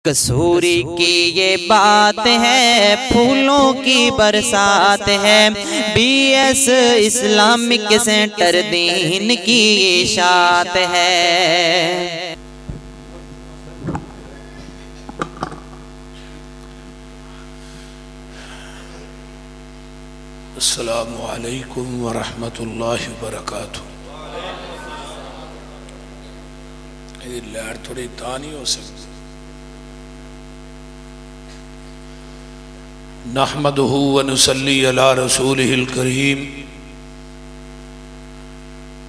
کسوری کی یہ بات ہے، پھولوں کی برسات ہے، بی ایس اسلامک سینٹر دین کی اشاعت ہے۔ السلام علیکم ورحمۃ اللہ وبرکاتہ۔ یہ لہر تھوڑی تا نہیں ہو سکتی۔ نحمدہ ونصلی علی رسولہ الکریم،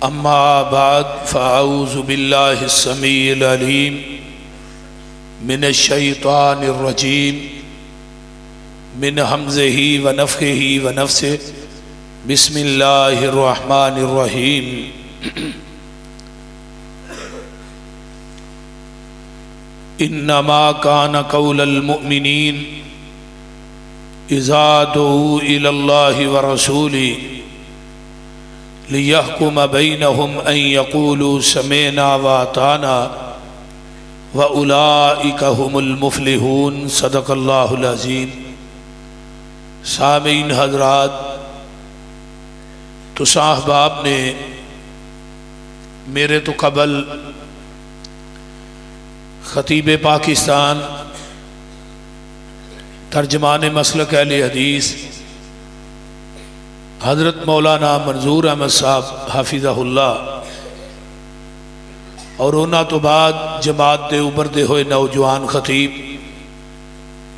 اما بعد فاعوذ باللہ السمیع العلیم من الشیطان الرجیم، من حمزہ ونفخہ ونفثہ، بسم اللہ الرحمن الرحیم۔ انما کان قول المؤمنین اذا دعوا الی اللہ ورسولہ لیحکم بینہم ان یقولوا سمعنا واطعنا واولئک هم المفلحون۔ صدق اللہ العظیم۔ سامعین حضرات، تو صاحباب نے میرے تو قبل خطیب پاکستان، ترجمان مسلک اہل حدیث حضرت مولانا منظور احمد صاحب حافظہ اللہ، اور انہاں تو بعد جماعت دے ابھردے ہوئے نوجوان خطیب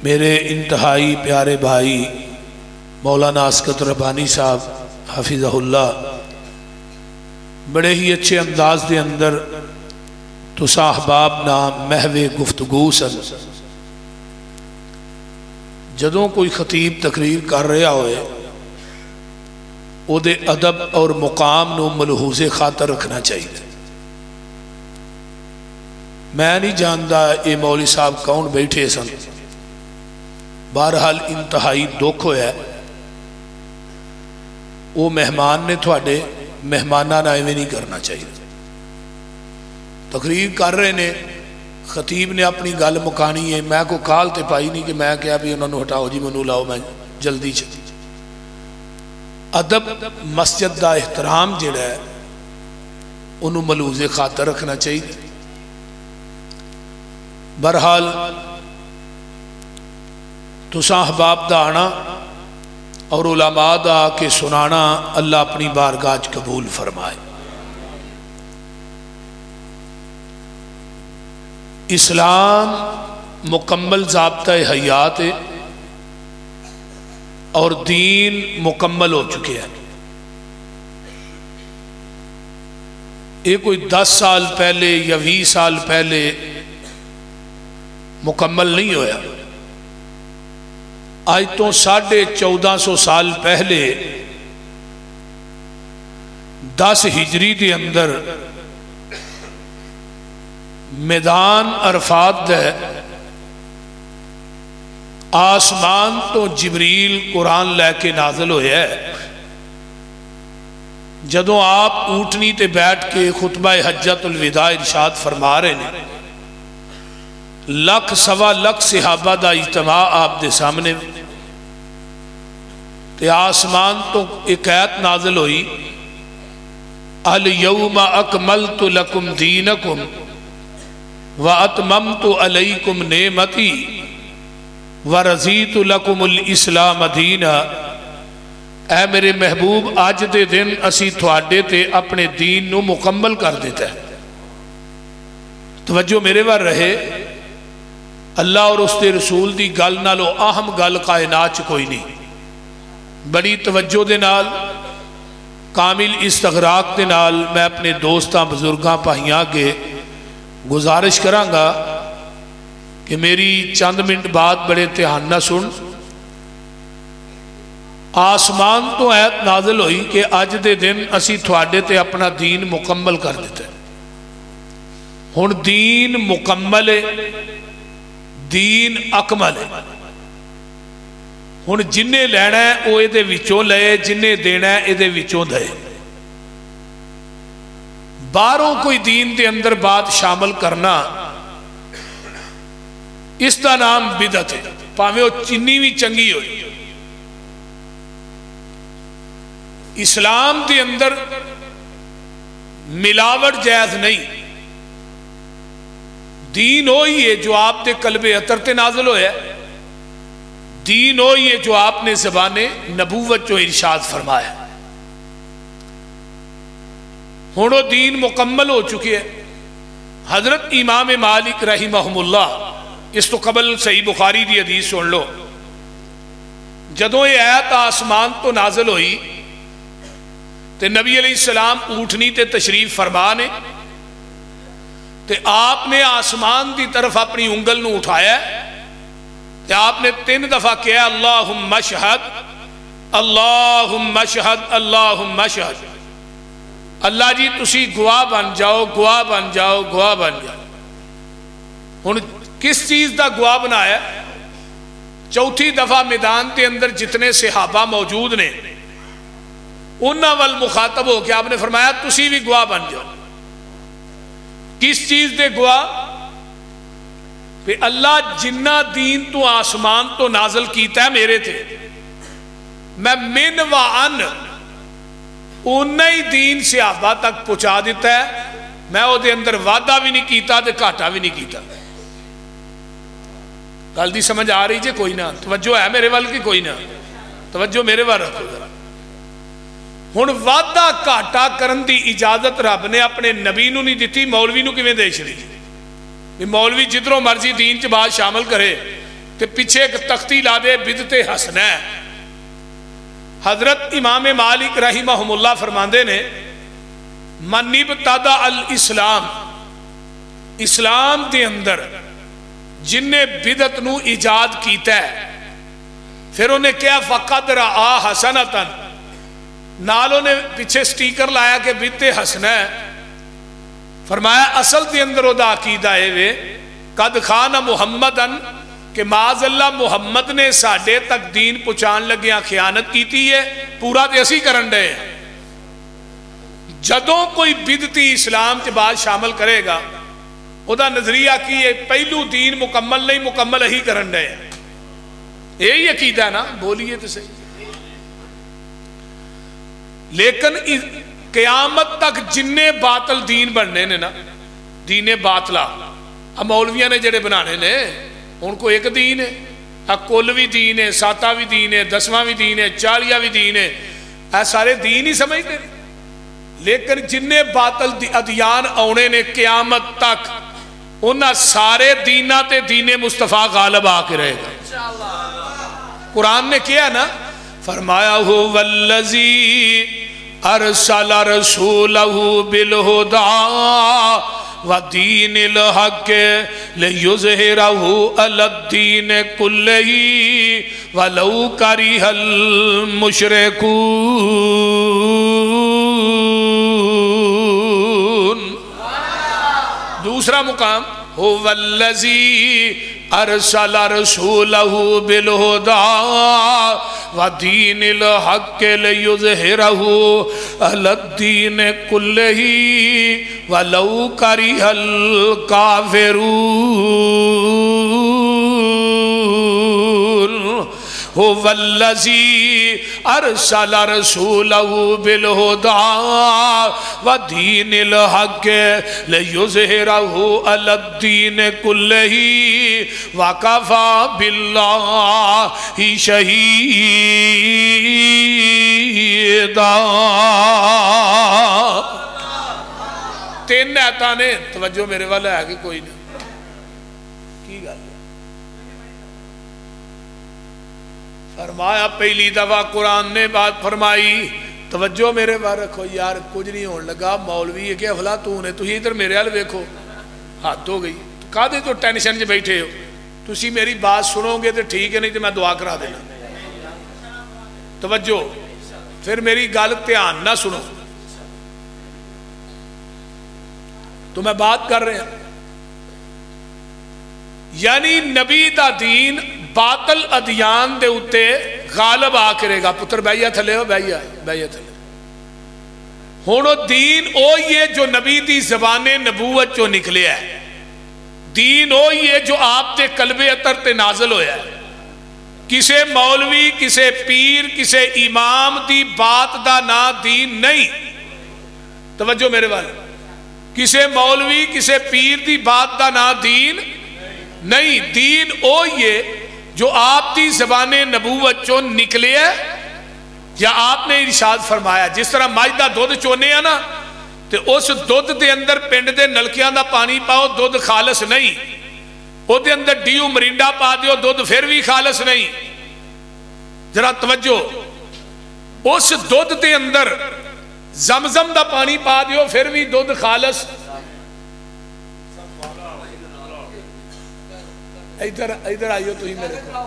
میرے انتہائی پیارے بھائی مولانا اسقط ربانی صاحب حافظہ اللہ، بڑے ہی اچھے انداز دے اندر تو صاحباب نام محو گفتگو سن۔ جدوں کوئی خطیب تقریر کر رہا ہوئے، او دے ادب اور مقام نو ملحوظ خاطر رکھنا چاہیے۔ میں نہیں جانتا اے مولوی صاحب کون بیٹھے سن، بہرحال انتہائی دکھ ہویا ہے۔ وہ مہمان نے تھوڑے مہمانہ نہ ایویں نہیں کرنا چاہیے۔ تقریر کر رہے نے، خطیب نے اپنی گل مکانی ہے، میں کو کال تے پائی نہیں کہ میں کہا بھی انہوں نے ہٹاؤ جی منو لاؤ، میں جلدی چلی۔ ادب مسجد دا احترام جڑا ہے انہوں ملحوظ خاطر رکھنا چاہیے۔ بہرحال تو صاحباب دا آنا اور علماء دا کے سنانا اللہ اپنی بارگاہ قبول فرمائے۔ اسلام مکمل ضابطہ حیات ہے اور دین مکمل ہو چکے ہیں۔ یہ کوئی 10 سال پہلے یا 20 سال پہلے مکمل نہیں ہویا۔ آج تو 1450 سال پہلے 10 ہجری دے اندر میدان عرفات دے آسمان تو جبریل قرآن لے کے نازل ہویا ہے۔ جدوں آپ اونٹنی تے بیٹھ کے خطبہ حجت الوداع ارشاد فرما رہے ہیں، 1 سوا لاکھ صحابہ دا اجتماع آپ دے سامنے، تے آسمان تو ایک آیت نازل ہوئی، الیوم اکملت لکم دینکم وَأَتْمَمْتُ عَلَيْكُمْ نِعْمَتِي وَرَضِيتُ لَكُمُ الْإِسْلَامَ دِينًا۔ اے میرے محبوب، آج دے دن اسی تھوڑے تے اپنے دین نو مکمل کر دیتا ہے۔ توجہ میرے بار رہے، اللہ اور اس دے رسول دی گل نالو اہم گل کائنات کوئی نہیں۔ بڑی توجہ دے نال، کامل استغراق دے نال میں اپنے دوستاں بزرگاں پاہیاں کے گزارش کرانگا کہ میری چند منٹ بعد بڑے دھیان نہ سن۔ آسمان تو آیت نازل ہوئی کہ اج دے دن اسی تھوڑے تے اپنا دین مکمل کر دیتے ہیں۔ ہن دین مکمل ہے، دین اکمل ہے۔ ہن جنہیں لینا ہے وہ یہ وچوں لے، جنہیں دینا ہے یہ وچوں دے۔ باہروں کوئی دین دے اندر بات شامل کرنا اس کا نام بدعت ہے، پاویں وہ چینی بھی چنگی ہوئی۔ اسلام کے اندر ملاوٹ جائز نہیں، دین وہی ہے جو آپ کے قلب اطہر تے نازل ہویا ہے، دین وہی ہے جو آپ نے زبان نبوت جو ارشاد فرمایا۔ ہوں وہ دین مکمل ہو چکے ہے۔ حضرت امام مالک رحمہم اللہ، اس تو قبل صحیح بخاری دی حدیث سن لو، جدوں یہ آیت آسمان تو نازل ہوئی تے نبی علیہ السلام اونٹنی تے تشریف فرما نے تے آپ نے آسمان دی طرف اپنی انگل نو اٹھایا تے آپ نے 3 دفعہ کہا اللہم اشہد اللہم اشہد اللہم اشہد، اللہ جی تسی گواہ بن جاؤ گواہ بن جاؤ گواہ بن جاؤ۔ ہن کس چیز دا گواہ بنایا؟ چوتھی دفعہ میدان کے اندر جتنے صحابہ موجود نے انہاں وال مخاطب ہو کے آپ نے فرمایا تسی بھی گواہ بن جاؤ۔ کس چیز دے گواہ؟ کہ اللہ جنہ دین تو آسمان تو نازل کیتا ہے میرے تھے، میں من و ان انہی دین صحابہ تک پہنچا دیتا ہے، میں وہ دے اندر وعدہ بھی نہیں کیتا تے گھاٹا بھی نہیں کیتا۔ گل دی سمجھ آ رہی جے؟ کوئی نہ توجہ ہے میرے وال کی کوئی نہ توجہ میرے وال رکھو ذرا۔ ہن وعدہ گھاٹا کرن دی اجازت رب نے اپنے نبی نو نہیں دیتی، مولوی نو کیویں دے چھڑی؟ مولوی جدروں مرضی دین چ بات شامل کرے تے پیچھے ایک تختی لا دے بدعت حسنہ ہے۔ حضرت امام مالک رحمہم اللہ فرماندے نے من ابتدع الاسلام، اسلام دے اندر جن نے بدعت نو ایجاد کیتا ہے پھر انہیں کیا فقد رآ حسنتن، نالوں نے پیچھے سٹیکر لایا کہ بدعت حسنہ ہے، فرمایا اصل دے اندر وہ دا عقیدہ ہے وے قد خان محمدن کہ معاذ اللہ محمد نے ساڈے تک دین پہنچان لگیاں خیانت کیتی ہے، پورا تے اسی کرن دے۔ جدوں کوئی بدعتی اسلام چ بات شامل کرے گا او دا نظریہ کی ہے پہلو دین مکمل نہیں، مکمل ہی کرن دے۔ یہی عقیدہ ہے نا؟ بولیے تو صحیح۔ لیکن قیامت تک جننے باطل دین بننے نے نا، دین باطلہ اب مولویاں نے جڑے بنانے نے ان کو ایک دین ہے، کل بھی دین ہے، ساتہ بھی دین ہے، 10واں بھی دین ہے، 40 بھی دین ہے، اے سارے دین ہی سمجھتے ہیں۔ لیکن جننے باطل ادیان آنے نے قیامت تک انہاں سارے دینہ تے دین مصطفیٰ غالب آ کے رہے گا۔ قرآن نے کیا نا، فرمایا ہو والذی ارسل رسولہ بالہدی ودین الحق لیظہرہ علی الدین کلہ ولو کرہ المشرکون۔ دوسرا مقام هو الذی ارسل رسولہ بالہدی ودین الحق لیظہرہ علی الدین کلہ ولو کرہ الکافرون۔ هو الذی ارسل رسولہ بالہدی ودین الحق لیظہرہ علی الدین کلہ وکفی باللہ شہیدا۔ 3 آیتاں نے، توجہ میرے والا ہے کہ کوئی نہیں؟ کی گل ہے؟ فرمایا پہلی دفعہ قرآن نے بات فرمائی، توجہ میرے بار رکھو یار، کچھ نہیں ہونے لگا مولوی ہے کہ افلاطون ہے، تسی ادھر میرے حال دیکھو، حد ہو گئی، کہتے تو ٹینشن سے بیٹھے ہو، تسی میری بات سنو گے تو ٹھیک ہے، نہیں تو میں دعا کرا دینا۔ توجہ، پھر میری گل دھیان نہ سنو تو میں بات کر رہے ہیں، یعنی نبی دا دین باطل ادیان دے اتے غالب آ کرے گا۔ پتر بھائیا تھلے ہو، بھائیا تھلے ہونو دین او یہ جو نبی دی زبان نبوت جو نکلے ہے، دین وہی ہے جو آپ تے قلب اطہر تے نازل ہویا ہے. کسے مولوی کسے پیر کسے امام دی بات دا نا دین نہیں. توجہ میرے والے, کسے مولوی کسے پیر دی بات دا نا دین نہیں. دین وہی ہے جو آپ دی زبان نبوت چوں نکلے ہے یا آپ نے ارشاد فرمایا. جس طرح مجھ دا دودھ چونے ہیں نا تے اس دودھ دے اندر پنڈ دے نلکیاں دا پانی پاؤ دودھ خالص نہیں, او دے اندر ڈیو مرینڈا پا دیو دودھ پھر بھی خالص نہیں. ذرا توجہ, اس دودھ دے اندر زمزم دا پانی پا دیو پھر بھی دودھ خالص. ادھر آئیو تو ہی میرے کو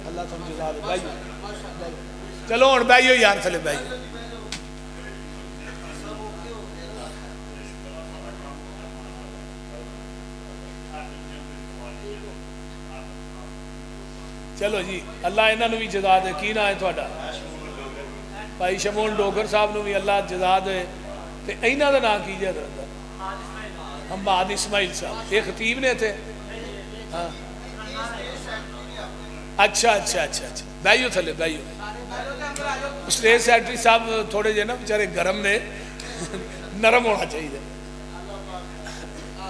اللہ سمجھا دے بھائی. چلو ہن بھائیو یار تھلے بھائیو. چلو جی اللہ انہاں نو بھی جزا دے. کی نا ہے تہاڈا؟ بھائی شمول ڈوگر صاحب نو بھی اللہ جزا دے. تے انہاں دا نام کی جاتا؟ حماد اسماعیل صاحب. یہ خطیب نے تھے. ہاں اچھا اچھا اچھا اچھا بھائیو تھلے بھائیو. اسٹیٹ سیکرٹری صاحب تھوڑے جے نا بیچارے گرم نے, نرم ہونا چاہیے.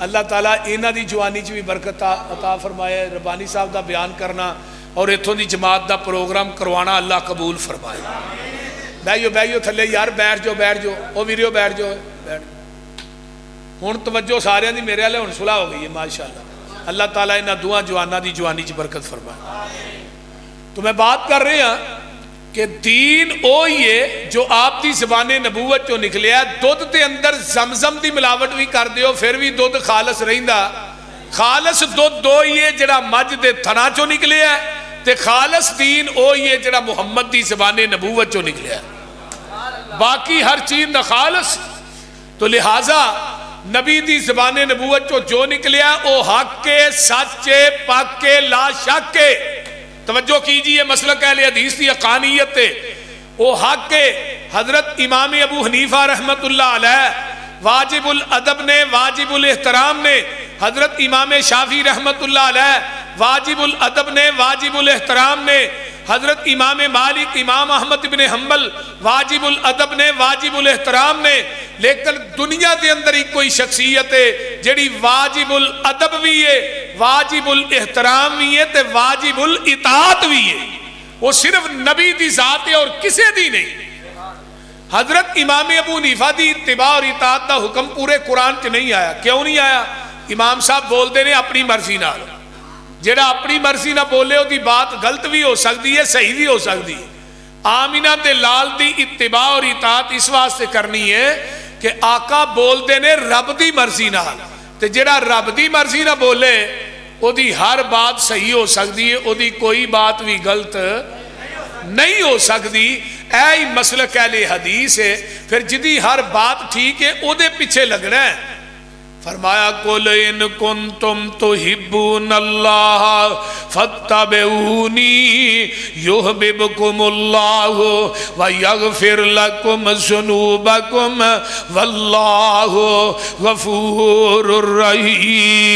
اللہ تعالیٰ انہاں دی جوانی چ بھی برکت عطا فرمائے. ربانی صاحب دا بیان کرنا اور اتھوں دی جماعت دا پروگرام کروانا اللہ قبول فرمائے. بھائیو بھائیو تھلے یار بیٹھ جو بیٹھ جو. او ویریو بیٹھ جو بیٹھ. ہن توجہ سارے دی میرے والے ہن صلح ہو گئی ہے ماشاءاللہ. اللہ تعالیٰ انہاں دوہاں جواناں دی جوانی چ برکت فرمائے. تو میں بات کر رہے ہیں کہ دین وہی ہے جو آپ دی زبان نبوت چوں نکلیا. دودھ دے اندر زمزم دی ملاوٹ بھی کر دیو پھر بھی دودھ خالص رہندا. خالص دودھ دو ہی ہے جڑا مجھ دے تھنا چوں نکلیا ہے, تے خالص دین وہی ہے جڑا محمد دی زبان نبوت چوں نکلیا ہے. باقی ہر چیز نہ خالص. تو لہٰذا نبی دی زبان نبوت چوں جو نکلیا او حق کے سچے پاک کے لا شک کے. توجہ کیجئے مسلک اہل حدیث دی حقانیت ہے. وہ حق کے حضرت امام ابو حنیفہ رحمت اللہ علیہ واجب الادب نے واجب الاحترام نے, حضرت امام شافعی رحمت اللہ علیہ واجب الادب نے واجب الاحترام نے, حضرت امام مالک امام احمد بن حنبل واجب الادب نے واجب الاحترام نے. لیکن دنیا دے اندر ایک کوئی شخصیت ہے جڑی واجب الادب بھی ہے واجب الاحترام بھی ہے تے واجب الاطاعت بھی ہے. وہ صرف نبی دی ذات ہے اور کسے دی نہیں. حضرت امام ابو حنیفہ دی اتباع اور اطاعت دا حکم پورے قرآن چ نہیں آیا. کیوں نہیں آیا؟ امام صاحب بول دے نے اپنی مرضی نال. جڑا اپنی مرضی نہ بولے دی بات غلط بھی ہو سکتی ہے صحیح بھی ہو سکتی ہے. آمینہ دے لال دی اتباع اور اطاعت اس واسطے کرنی ہے کہ آقا بول دے نے رب دی مرضی نال. تے جڑا رب دی مرضی نہ بولے او دی ہر بات صحیح ہو سکتی ہے, او دی کوئی بات بھی غلط نہیں ہو سکتی. اے مسلک اہل حدیث ہے. پھر جدی ہر بات ٹھیک ہے او دے پیچھے لگنا ہے. فرمایا قُلْ إِن كُنْتُمْ تُحِبُّونَ اللَّهَ فَاتَّبِعُونِي يُحْبِبْكُمُ اللَّهُ وَيَغْفِرْ لَكُمْ ذُنُوبَكُمْ وَاللَّهُ غَفُورٌ رَحِيمٌ.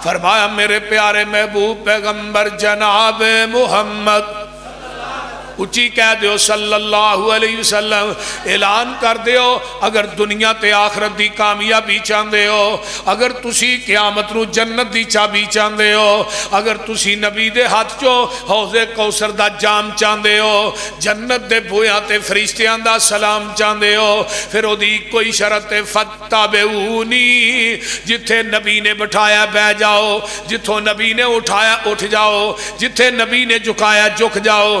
فرمایا میرے پیارے محبوب پیغمبر جناب محمد اچھی کہہ دیو صلی اللہ علیہ وسلم, اعلان کر دیو اگر دنیا تے آخرت دی کامیابی چاندے ہو, اگر تسی قیامت نو جنت دی چابی چاندے ہو, اگر تسی نبی دے ہاتھ چو حوض کوثر دا جام چاندے ہو, جنت دے بویاں تے فرشتیاں دا سلام چاندے ہو, پھر او دی کوئی شرط فتابعونی, جتھے نبی نے بٹھایا بہ جاؤ, جتھوں نبی نے اٹھایا اٹھ جاؤ, جتھے نبی نے جھکایا جھک جاؤ,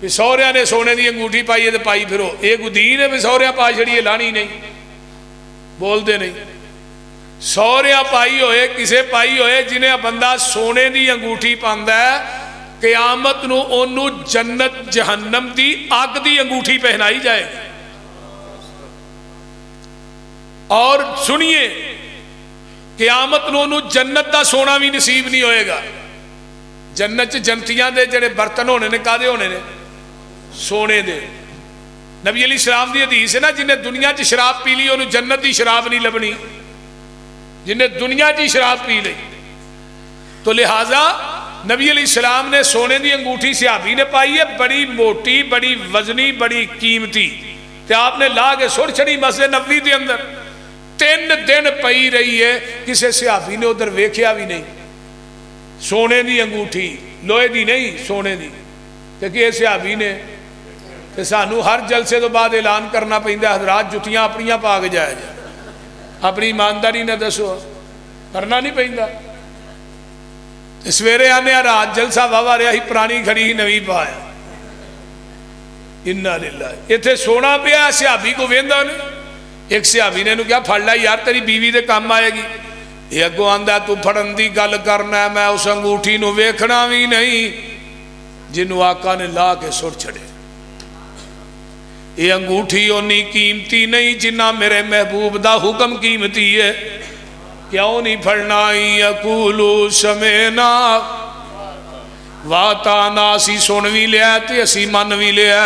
بھی سہرے نے سونے کی انگوٹھی پائی ہے تو پائی پھرو، یہ کوئی دین ہے بھی سہرے پا چھڑیے؟ لانی نہیں، بولتے نہیں۔ سہرے پائی ہوئے کسے پائی ہوئے جنہیں بندہ سونے کی انگوٹھی پاندا ہے، قیامت نو انہوں جنت جہنم دی اگ دی انگوٹھی پہنائی جائے گی۔ اور سنیے، قیامت نو انہوں جنت دا سونا بھی نصیب نہیں ہوئے گا۔ جنت جنتیاں دے جڑے برتن ہونے نے کادے ہونے نے؟ سونے دے۔ نبی علیہ السلام دی حدیث ہے نا، جنہیں دنیا چ شراب پی لی انہوں جنت دی شراب نہیں لبنی، جنہیں دنیا چ شراب پی لی۔ تو لہٰذا نبی علیہ السلام نے سونے دی انگوٹھی صحابی نے پائی ہے، بڑی موٹی، بڑی وزنی، بڑی قیمتی، تے آپ نے لا کے سر چھڑی مسجد نبوی دے اندر، 3 دن پئی رہی ہے، کسے صحابی نے ادھر ویکھیا بھی نہیں۔ سونے دی انگوٹھی، لوہے دی نہیں، سونے دی۔ تے کہ صحابی نے تے سانو ہر جلسے تو بعد اعلان کرنا پیندا، حضرات جتیاں اپنیاں پا کے جایا جائے، اپنی ایمانداری نہ دسو، کرنا نہیں پیندا۔ سویرے آنے رات جلسہ واہ رہا ہی، پرانی کھڑی ہی نوی پایا۔ انا للہ، اتنے سونا پیا صحابی کو ویندا نے۔ ایک صحابی نے کیا پھڑ لا یار تیری بیوی دے کام آئے گی، یہ اگوں آندا تو پھڑن دی گل کرنا ہے، میں اس انگوٹھی نو ویکھنا بھی نہیں جنوں آقا نے لا کے سر چھڑے۔ یہ انگوٹھی اونی قیمتی نہیں جنہ میرے محبوب دا حکم قیمتی ہے۔ کیوں نہیں پڑھنا؟ یقولو سمینا واتانا، اسی سن بھی لیا تے اسی من بھی لیا۔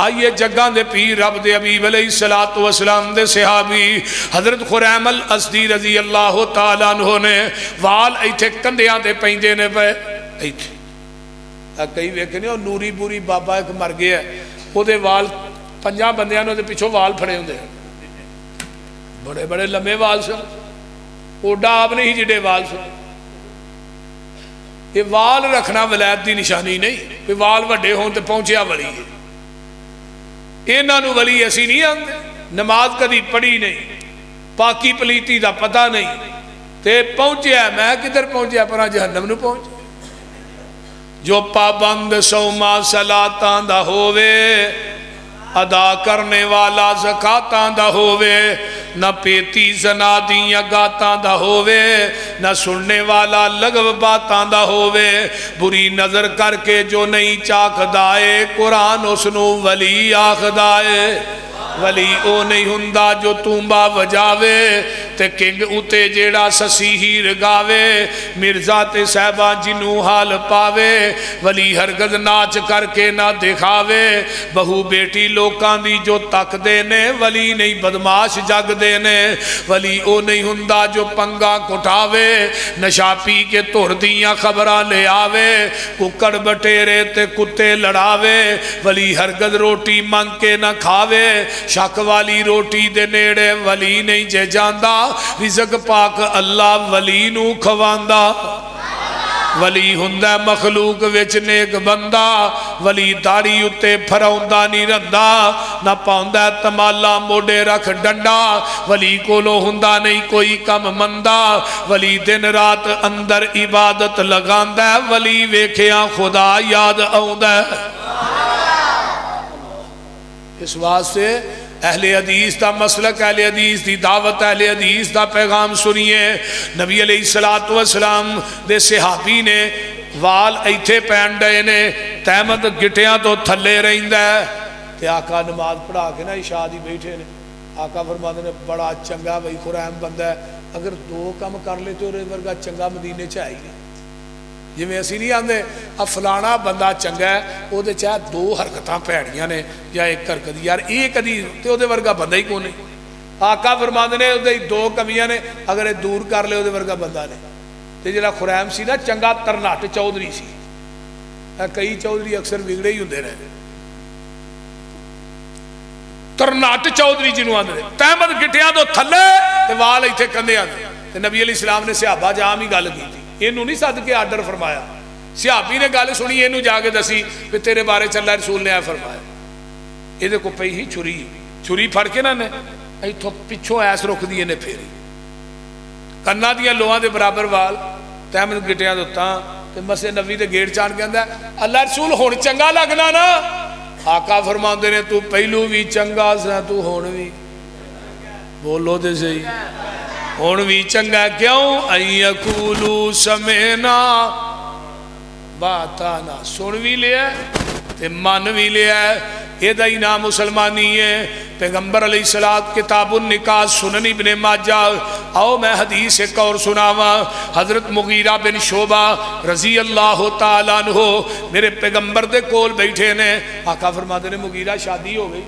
آئیے جگہ دے پیر رب دے حبیب علیہ السلام دے صحابی حضرت خریم الاسدی رضی اللہ تعالیٰ عنہ نے وال ایتھے کندیاں دے پیندے نے پہ ایتھے کئی ویکھنے اور نوری بوری بابا ایک مر گیا ہے، وہ دے وال 50 بندیاں نے پچھو وال پھڑے ہوندے، بڑے بڑے لمبے وال سے اوڈا آپ نہیں جڑے وال سے۔ یہ وال رکھنا ولایت دی نشانی نہیں، کہ وال وڈے ہوں تو پہنچیا ولی ہے۔ انہاں نو ولی ایسی نہیں آندے، نماز کدی پڑھی نہیں، پاکی پلیتی دا پتہ نہیں، تے پہنچیا میں کدھر پہنچیا؟ پرا جہنم نو پہنچ۔ جو پابند سوما صلاتاں دا ہووے، ادا کرنے والا زکاتاں دا ہووے، نہ پیتی زنا دیاں گاتاں دا ہووے، نہ سننے والا لغو باتاں دا ہووے، بری نظر کر کے جو نہیں چاک دائے، قرآن اس نو ولی آخ دائے۔ ولی او نہیں ہندہ جو تومبا وجاوے، تے کنگ اتے جیڑا سسی ہی رگاوے، مرزا تے صحبہ جنو حال پاوے، ولی ہرگز ناچ کر کے نہ دکھاوے، بہو بیٹی لوکاں دی جو تک دینے، ولی نہیں بدماش جگ دینے، ولی او نہیں ہندہ جو پنگا کٹاوے، نشا پی کے تور دیاں خبرہ لے آوے، ککڑ بٹیرے تے کتے لڑاوے، ولی ہرگز روٹی منگ کے نہ کھاوے، شک والی روٹی دے نیڑے ولی نہیں جے جاندہ، رزق پاک اللہ ولی نو کھواندہ۔ ولی ہندہ مخلوق وچ نیک بندہ، ولی داڑی اتے پھراؤندہ نہیں رندہ، نہ پاؤندہ تمالا موڑے رکھ ڈنڈا، ولی کولو ہندہ نہیں کوئی کم مندہ، ولی دن رات اندر عبادت لگاندہ، ولی ویکھیاں خدا یاد آؤندہ۔ اس واسطے اہل حدیث دا مسلک، اہل حدیث دی دعوت، اہل حدیث دا پیغام سنیے۔ نبی علیہ السلام دے صحابی نے وال ایتھے پہن ڈے نے، تحمد گٹیاں تو تھلے رہندہ ہے، تے آقا نماز پڑھا کے نا عشاء دی بیٹھے نے، آقا فرماتے نے بڑا چنگا بھئی خریم بندہ ہے، اگر 2 کم کر لیتے اور ورگا چنگا مدینے چاہیے۔ جی میں اسی نہیں آندے اب فلانا بندہ چنگا ہے، وہ دے چاہے 2 حرکتاں پیڑیاں نے یا 1 حرکت، یار ایک ادھی تے وہ دے ورگا بندہ ہی کون نہیں۔ آقا فرماتے نے وہ دے 2 کمیاں نے، اگر یہ دور کر لے وہ دے ورگا بندہ نے۔ تے جڑا خریم سی نا چنگا ترنٹ چودھری سی، کئی چودھری اکثر بگڑے ہی ہوندے رہے، ترنٹ چودھری جنوں آندے تحمد گٹیاں تو تھلے تے وال ایتھے کندے آندے۔ تے نبی علیہ السلام نے صحابہ جام ہی گل کی تھی، اینو نہیں سد کے آرڈر فرمایا، صحابی نے گل سنی، اینو جا کے دسی کہ تیرے بارے چ اللہ رسول نے آیا فرمایا۔ یہ کو پئی ہی چھری پھڑ کے نہ نے ایتھوں پچھوں ایس رکھ دیے نے پھیری، کنا دیاں لوہاں دے برابر وال، تحمد گٹیاں تو تاں، تے مسجد نبوی دے گیٹ چان کے اندر اللہ رسول ہن چنگا لگنا نا، آقا فرماندے نے تو پہلو بھی چنگا سا تو ہون بھی بولو دے صحیح ہون بھی چنگا کیوں ان یقولو سمعنا واتانا سن بھی لیا تے من بھی لیا یہ دا ہی نام مسلمانی ہے پیغمبر علیہ السلام کتاب النکاح سنن ابن ماجہ آؤ میں حدیث ایک اور سناوا حضرت مغیرہ بن شعبہ رضی اللہ تعالیٰ عنہ میرے پیغمبر دے کول بیٹھے نے آقا فرماتے نے مغیرہ شادی ہو گئی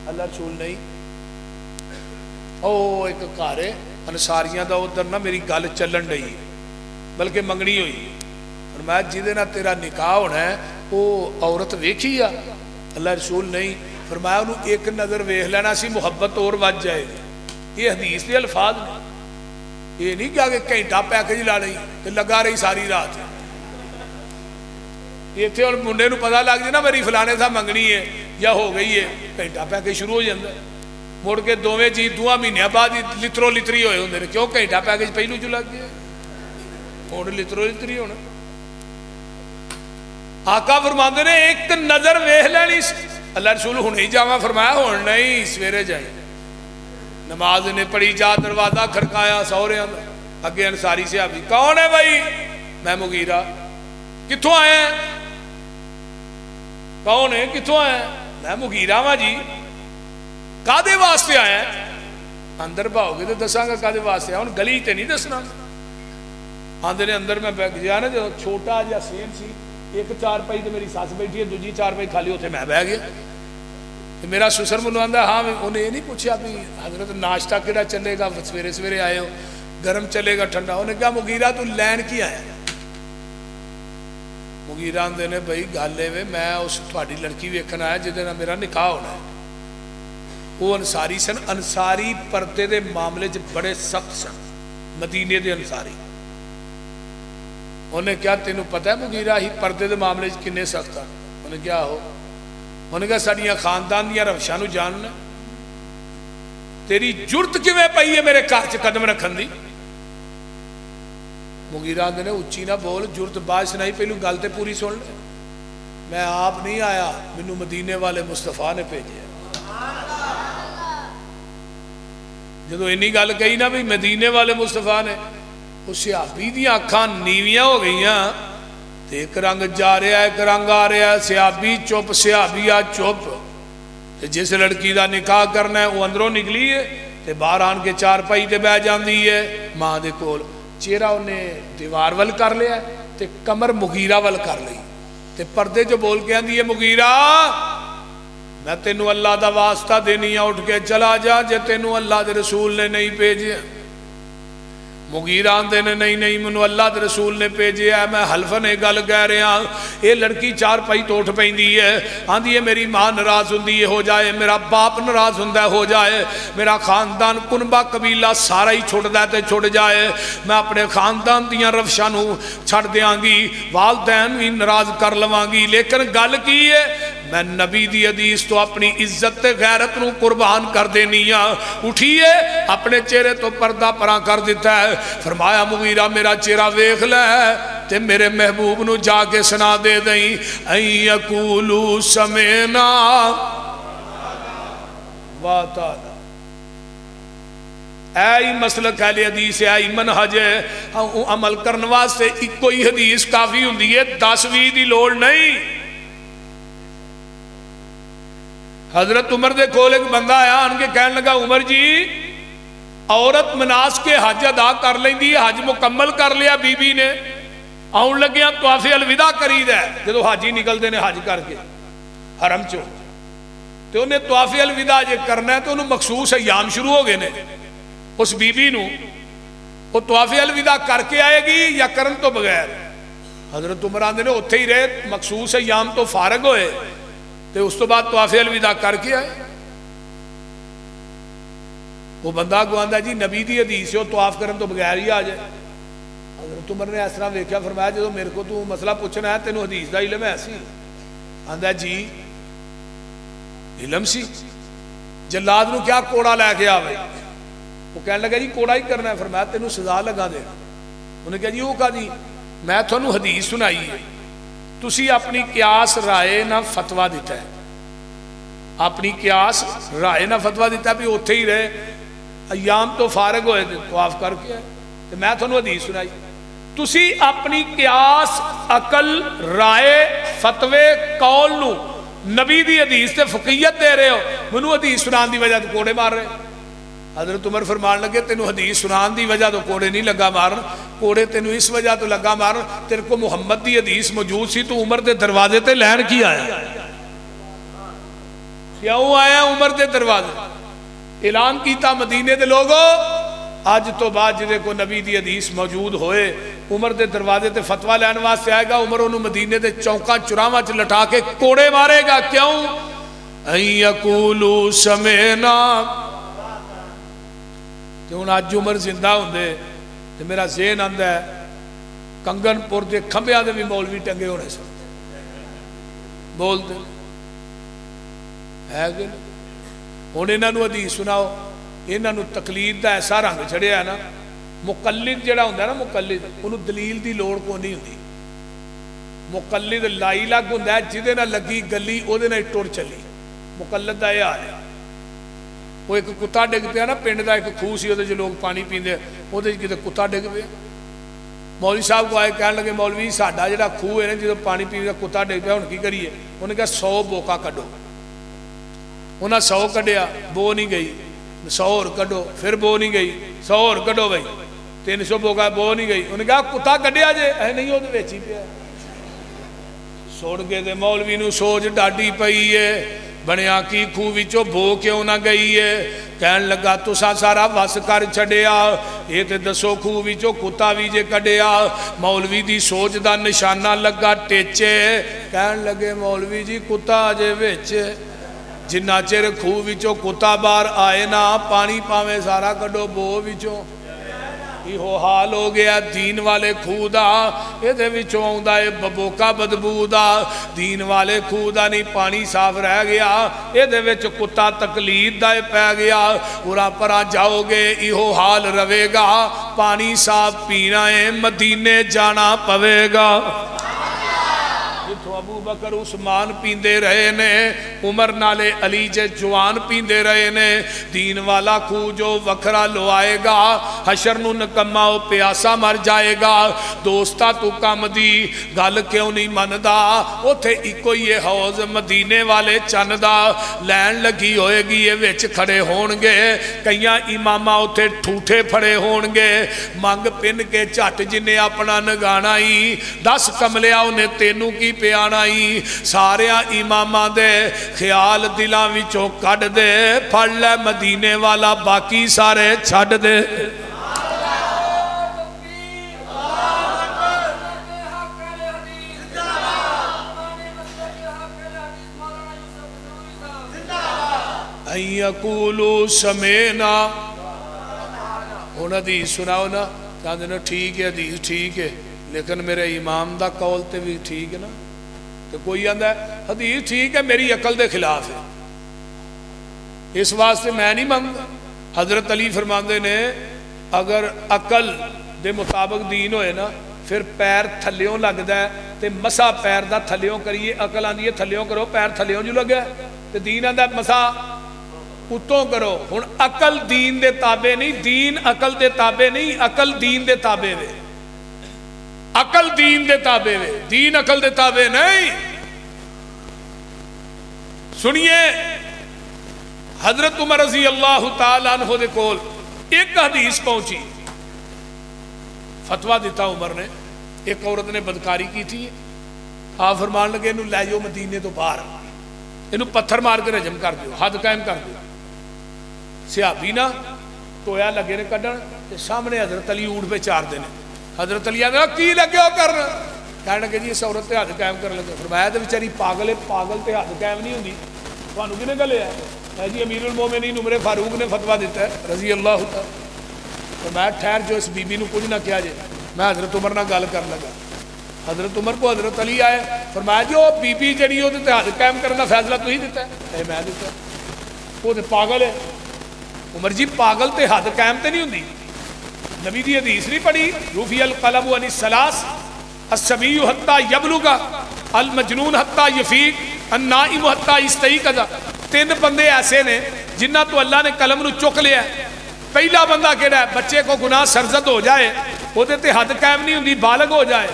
اللہ رسول نہیں او ایک کارے انصاریاں دا ادھر نہ میری گل چلن رہی بلکہ منگنی ہوئی فرمایا جیدے نہ تیرا نکاح ہونا ہے وہ عورت ویکھی یا اللہ رسول نہیں فرمایا انہوں ایک نظر ویکھ لینا سی محبت اور وج جائے گی یہ حدیث کے الفاظ نے یہ نہیں کیا کہ گھنٹہ پیکج لا رہی کہ لگا رہی ساری رات یہ تھے اور منڈے نو پتہ لگ جائے نا میری فلانے تھا منگنی ہے یا ہو گئی ہے گھنٹہ پیکج شروع ہو جاتا ہے مڑ کے دوویں جی 2 مہینے بعد لترو لتری ہوئے ہوندے نے کیوں گھنٹہ پیکج پہلو جو لگ گیا ہن لترو لتری ہونا آقا فرماندے نے ایک نظر ویکھ لینی اللہ رسول ہن ہی جاواں فرمایا ہن نہیں سویرے جائیں نماز نے پڑھی جا دروازہ کھڑکایا سہریاں دا اگے انصاری صحابی کون ہے بھائی میں مغیرہ کتھوں آئے ہیں کون ہے کتھوں آئے ہیں میں مغیرہ ہاں جی کادے واسطے آئے ہیں اندر باؤ گے تو دساں گا کادے واسطے آئے ہن گلی تے نہیں دسنا آندے نے اندر میں بیٹھ گیا نا جو چھوٹا جا سین سی ایک 4 پائی تو میری ساس بیٹھی ہے دوجی 4 پائی خالی ہوتے میں بہ گیا میرا سسر منو آندا ہاں انہیں یہ نہیں پوچھا بھی حضرت ناشتہ کیڑا چلے گا سویرے سویرے آئے ہو گرم چلے گا ٹھنڈا انہیں کہا مغیرہ تو لین کی آیا مغیرہ آندے نے بھائی گل ہے میں اس تھوڑی لڑکی ویکھن آیا جہدے نال میرا نکاح ہونا ہے وہ انصاری سن انصاری پردے دے معاملے بڑے سخت سن مدینے دے انصاری انہیں کیا تینوں پتہ ہے مغیرہ ہی پردے دے معاملے کنے سخت ہے انہیں کیا ہو انہیں کہا ساڑیاں خاندان دیا روشاں نو جاننا تیری جرت کیویں پئی ہے میرے گھر چ قدم رکھن دی مغیرہ نے اچھی نہ بول جرت بعد سنائی پہلو گل تے پوری سن لے میں آپ نہیں آیا مینوں مدینے والے مصطفیٰ نے بھیجے جدو اینی گل کہی نا بھی مدینے والے مصطفیٰ نے اس صحابی دیا اکھاں نیویاں ہو گئیاں تے ایک رنگ جا رہا ہے ایک رنگ آ رہا ہے صحابی چپ صحابیہ چپ تے جس لڑکی دا نکاح کرنا ہے وہ اندروں نکلی ہے تے باہر آن کے 4 پائی تے بہ جاندی ہے ماں دے کول چہرہ انہیں دیوار ول کر لیا تے کمر مغیرہ ول کر لی تے پردے جو بول کے آندی ہے مغیرہ میں تینوں اللہ دا واسطہ دینی اٹھ کے چلا جا جے تینوں اللہ دے رسول نے نہیں بھیجے مغیرہ آندے نے نہیں منو اللہ دے رسول نے بھیجے ہے میں حلفن ایک گل کہہ رہا ہوں یہ لڑکی 4 پائی تو اٹھ پیندی ہے آندی ہے میری ماں ناراض ہوندی ہے ہو جائے میرا باپ ناراض ہوندا ہے ہو جائے میرا خاندان کنبہ قبیلہ سارا ہی چھوڑ دے تے چھوڑ جائے میں اپنے خاندان دیاں روشاں نو چھڑ دیاں گی والدین بھی ناراض کر لواں گی لیکن گل کی ہے میں نبی دی حدیث تو اپنی عزت غیرت نو قربان کر دینی اٹھیے اپنے چہرے تو پردہ پراں کر دیتا ہے فرمایا مغیرہ میرا چہرہ ویکھ لے تے میرے محبوب نو جا کے سنا دے دیں ان یقولو سمعنا واتعنا اے مسلک اہل حدیث اے منہج عمل کرنے واسطے کوئی حدیث کافی ہوندی ہے 10 دی لوڑ نہیں حضرت عمر دے کول ایک بندہ آیا ان کے کہنے لگا عمر جی عورت مناسک کے حج ادا کر لیں دی حج مکمل کر لیا بی بی نے آن لگیاں طواف الوداع کرید ہے جدو حاجی نکل دے نے حج کر کے حرم چو تو انہیں طواف الوداع جے کرنا ہے تو انہوں مخصوص ایام شروع ہو گئے نے اس بی بی نو وہ طواف الوداع کر کے آئے گی یا کرن تو بغیر حضرت عمر آندے نے اتھے ہی رہے مخصوص ایام تو فارغ ہوئے تو اس تو بعد طواف الوداع کر کے آئے وہ بندہ کو آندہ جی نبی دی حدیث ہو طواف کرن تو بغیر ہی آ جائے حضرت عمر نے اس طرح دیکھا فرمایا جدو میرے کو تو مسئلہ پوچھنا ہے تینوں حدیث دا علم ہے ایسی آندہ جی علم سی جلاد نو کیا کوڑا لے کے آوے وہ کہنے لگا جی کوڑا ہی کرنا ہے فرمایا تینوں سزا لگا دے انہیں کہا جی وہ کہا جی میں تھانوں حدیث سنائی ہے تسی اپنی قیاس رائے نہ فتوہ دیتا ہے اپنی قیاس رائے نہ فتوا دیتا بھی اوتھے ہی رہے، ایام تو فارغ ہوئے تھے طواف کر کے تو میں تھانوں حدیث سنائی، تسی اپنی قیاس عقل رائے فتوے قول نو نبی دی حدیث تے فقیت دے رہے ہو، منو حدیث سنان دی وجہ تو کوڑے مار رہے۔ حضرت عمر فرمان لگے تینوں حدیث سنان دی وجہ تو کوڑے نہیں لگا مارن، کوڑے تینوں اس وجہ تو لگا مارن تیرے کو محمد دی حدیث موجود سی، تو عمر دے دروازے تے لین کی آیا، کیوں آیا عمر دے دروازے؟ اعلان کیتا مدینے دے لوگوں آج تو بعد جدے کو نبی دی حدیث موجود ہوئے عمر دے دروازے تے فتوہ لین واسطے آئے گا، عمر انہوں مدینے دے چوکاں چراواں چ لٹا کے کوڑے مارے گا، کیوں؟ ان یقولوا سمعنا، کہ ہن اج عمر زندہ ہوندے تے میرا ذہن آندا ہے کنگن پور دے کھمبیاں دے بھی مولوی ٹنگے ہونے سن، بول دے ہے کہ ہن انہاں نوں حدیث سناؤ، انہاں نوں تقلید دا ایسا رنگ چڑھیا ہے نا، مقلد جڑا ہوندا ہے نا مقلد، انہوں دلیل دی لوڑ کو نہیں ہوندی، مقلد لائی لگ ہوندا ہے جدے نہ لگی گلی او دے نہ ٹر چلی، مقلد دا یہ حال ہے۔ وہ ایک کتا ڈگ پیا نا پنڈ دا ایک خوہ سی وہ لوگ پانی پیندے وہ کتے کتا ڈگ پیا، مولوی صاحب کو آئے کہنے لگے مولوی ساڈا جڑا خوہ ہے نا جدو پانی پیندے کتا ڈگ پیا ہن کی کریے؟ انہیں کہا 100 بوکا کڈو، انہیں 100 کڈیا بو نہیں گئی، 100 اور کڈو پھر بو نہیں گئی، 100 اور کڈو بھائی 300 بوکا بو نہیں گئی، انہیں کہا کتا کڈیا جے؟ اے نہیں وہ ویچ ہی پیا، سوڑ کے دے مولوی نو سوچ ڈاڈی پئی ہے بنیا کی خوہ وچوں بو کیوں نہ گئی ہے؟ کہن لگا تسا سارا وس کر چھڈیا، یہ تے دسو خوہ وچوں کتا وی جے کڈیا؟ مولوی دی سوچ دا نشانہ لگا ٹیچے، کہن لگے مولوی جی کتا جے وچ، جنہ چر خوہ وچوں کتا باہر آئے نا پانی پاویں سارا کڈو بو وچوں، یہ حال ہو گیا دین والے خوہ دا، یہ دے وچوں آوندا اے ببوکا بدبو دا، دین والے خوہ دا نہیں پانی صاف رہ گیا، یہ دے وچ کتا تقلید دا پہ گیا، پورا پرا جاؤ گے یہ حال روے گا، پانی صاف پینا ہے مدینے جانا پوے گا، جتھوں ابو بکر عثمان پیندے رہے نے، عمر نالے علی جے جوان پیندے رہے نے، دین والا خوہ جو وکھرا لو آئے گا، حشر نو نکما او پیاسا مر جائے گا، دوستا تو کم دی گل کیوں نہیں مندا، اوتھے ایکو یہ حوض مدینے والے چندا، لین لگی ہوئے گی یہ وچ کھڑے ہونگے، کئیاں امامہ اوتھے ٹھوٹے پھڑے ہونگے، منگ پن کے چٹ جنہیں اپنا نگانا ہی، 10 کملیا انہیں تینوں کی پیانا ہی، سارے امامہ دے خیال دلاں وچوں کڈ دے، پھڑ لے مدینے والا باقی سارے چھڈ دے۔ ان یقولوا سمعنا، ہن حدیث سناؤ نا، کہندے نا ٹھیک ہے حدیث ٹھیک ہے لیکن میرے امام دا قول تے بھی ٹھیک ہے نا، تو کوئی آندہ ہے حدیث ٹھیک ہے میری عقل دے خلاف ہے، اس واسطے میں نہیں مانگا۔ حضرت علی فرماندے نے اگر عقل دے مطابق دین ہوئے نا پھر پیر تھلیوں لگ دا ہے تے مسا پیر دا تھلیوں کریے، عقل آندی ہے تھلیوں کرو پیر تھلیوں جو لگا ہے، تے دین آندہ مسا اتوں کرو، ہن عقل دین دے تابع نہیں، دین عقل دے تابع نہیں، عقل دین دے تابع ہے، عقل دین دے تابع ہے، دین عقل دے تابع نہیں۔ سنیے حضرت عمر رضی اللہ تعالیٰ عنہ دے کول ایک حدیث پہنچی، فتوہ دیتا عمر نے، ایک عورت نے بدکاری کی تھی، آپ فرمان لگے انہوں لے جو مدینے تو باہر، انہوں پتھر مار کے رجم کر دیو، حد قائم کر دیو، صحابی نا ٹویا لگے نے کڈن، سامنے حضرت علی اونٹ پہ چار دینے، حضرت علی نے کی لگے ہو کرنا، کہنے کہ جی اس عورت تے حد قائم کر لگے، فرمایا تے بیچاری پاگل ہے، پاگل تے حد قائم نہیں ہوندی، تھانوں کنے گلے ہے جی امیر المومنین عمر فاروق نے فتویٰ دیتا ہے رضی اللہ تعالی، فرمایا ٹھہر جو اس بی بی نو کچھ نہ کیا جائے، میں حضرت عمر نہ گل کر لگا، حضرت عمر کو حضرت علی آئے، فرمایا جو بی بی جڑی ہو تے حد قائم کرنا فیصلہ تو ہی دیتا ہے، اے میں دیتا ہے، وہ تے پاگل ہے، عمر جی پاگل تے حد قائم تے نہیں ہوندی، نبی دی حدیث نہیں پڑھی، رفع القلم عن الثلاث، الصبی حتی یبلغ، المجنون حتی یفیق، النائم حتی یستیقظ، تین بندے ایسے نے جنہ تو اللہ نے قلم نو چک لیا. پہلا بندہ کہڑا ہے؟ بچے کو گناہ سرزد ہو جائے وہ تے حد قائم نہیں ہوندی، بالغ ہو جائے.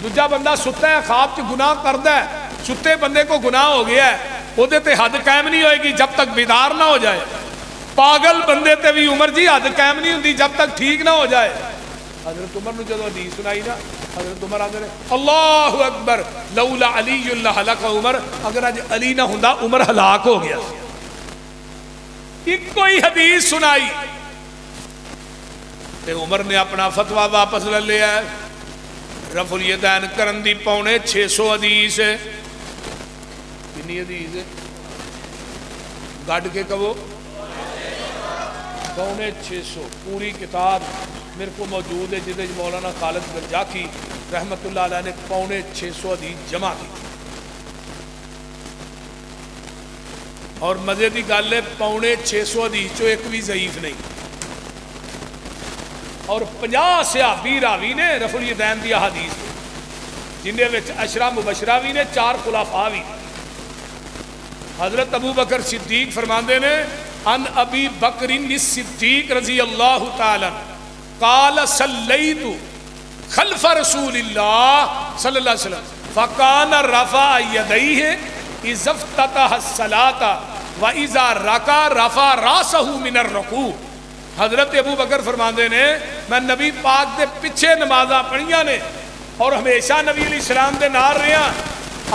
دوجا بندہ ستا ہے خواب چ گناہ کردا ہے، ستے بندے کو گناہ ہو گیا ہے وہ تے حد قائم نہیں ہوئے گی جب تک بیدار نہ ہو جائے. پاگل بندے تے بھی عمر جی حد قائم نہیں ہوندی جب تک ٹھیک نہ ہو جائے. حضرت عمر نے جدو حدیث سنائی نا، حضرت عمر آندے نے اللہ اکبر لولا علی لہلک عمر، اگر اج علی نہ ہوندا عمر ہلاک ہو گیا. ایک کوئی حدیث سنائی تے عمر نے اپنا فتویٰ واپس لے لیا ہے. رفع الیدین کرن دی 650 حدیث ہے. کتنی حدیث ہے؟ گڈ کے کہو 650. پوری کتاب میرے کو موجود ہے جدے مولانا خالد گنجاکی رحمت اللہ علیہ نے 650 حدیث جمع کی. اور مزے کی گل ہے 650 حدیث چو ایک بھی ضعیف نہیں. اور 50 صحابی راوی نے رفع الیدین دی احادیث جن وچ عشرہ مبشرہ بھی نے، 4 خلفاء بھی. حضرت ابو بکر صدیق فرماندے نے ان ابی بکر الصدیق رضی اللہ تعالی قال صلیت خلف رسول اللہ صلی اللہ علیہ وسلم فکان رفع یدیہ اذا افتتح الصلاۃ واذا رکع رفع راسہ من الرکوع. حضرت ابو بکر فرماندے نے میں نبی پاک دے پیچھے نمازاں پڑھیاں نے اور ہمیشہ نبی علیہ السلام دے نال رہا.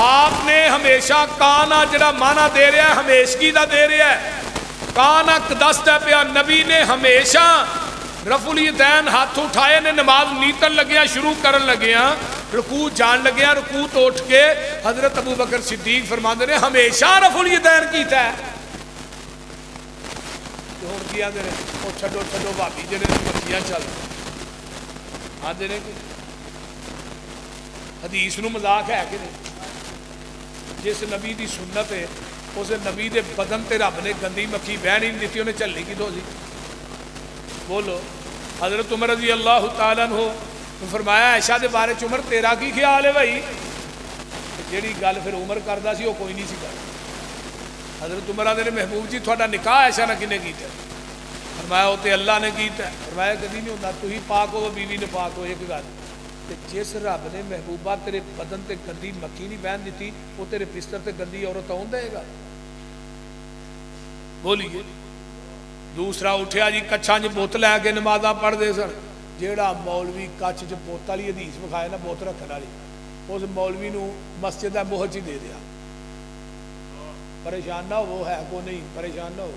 آپ نے ہمیشہ کانا جڑا مانا دے رہا ہے ہمیشگی دا دے رہا ہے، کانا دستا پیا. نبی نے ہمیشہ رفع الیدین ہاتھ اٹھائے نے نماز نیتن لگیاں شروع کرن لگیاں رکوع جان لگیاں رکوع تو اٹھ کے حضرت ابو بکر صدیق فرماندے نے ہمیشہ رفع الیدین کیتا ہے. ہوں کی آدھے نے وہ چھڈو چھڈو بھابی جڑے مکھیاں چل آدھے نے کہ حدیث نو مذاق ہے کہ نہیں. جس نبی دی سنت ہے اس نبی دے بدن تے رب نے گندی مکھی بہن ہی نہیں دیتی، انہیں چلنی کی دو سی. بولو. حضرت عمر رضی اللہ تعالیٰ عنہ فرمایا عائشہ دے بارے عمر تیرا کی خیال ہے بھائی؟ جیڑی گل پھر عمر کردا سی وہ کوئی نہیں سی کردا. حضرت عمر آدھے نے محبوب جی تھوڑا نکاح عائشہ نہ کنے کیتا ہے؟ فرمایا وہ تے اللہ نے کیتا ہے. فرمایا کدی نہیں ہوتا، تو ہی پاک ہو بیوی نے پاک ہو. ایک گل جس رب نے محبوبہ تیرے بدن تے گندی مکھی نہیں بہن دیتی وہ تیرے بستر تے گندی عورت آن دے گا؟ بولیے. دوسرا اٹھیا جی کچھاں چ بوت لے کے نمازاں پڑھ دے سن. جیڑا مولوی کچھ چ بوت والی حدیث وکھائے نا بوت رکھن والی اس مولوی نو مسجد موہج ہی دے دیا. پریشان نہ ہو، ہے کو نہیں پریشان نہ ہو.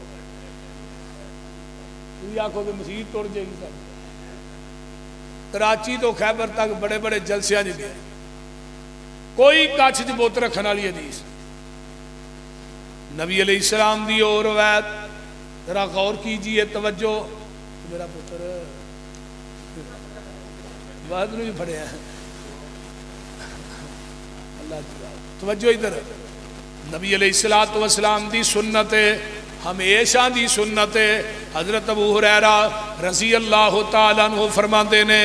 تھی آخو کہ مسیح ٹر جائے گی. سب کراچی تو خیبر تک بڑے بڑے جلسیاں نہیں گئے کوئی کچھ چ بوت رکھن والی حدیث. نبی علیہ السلام دی اور روایت ذرا غور کیجئے توجہ. میرا پتر بات نے بھی پڑھے ہیں اللہ توجہ ادھر. نبی علیہ السلام دی سنت ہمیشہ دی سنت. حضرت ابو ہریرہ رضی اللہ تعالیٰ عنہ فرماندے نے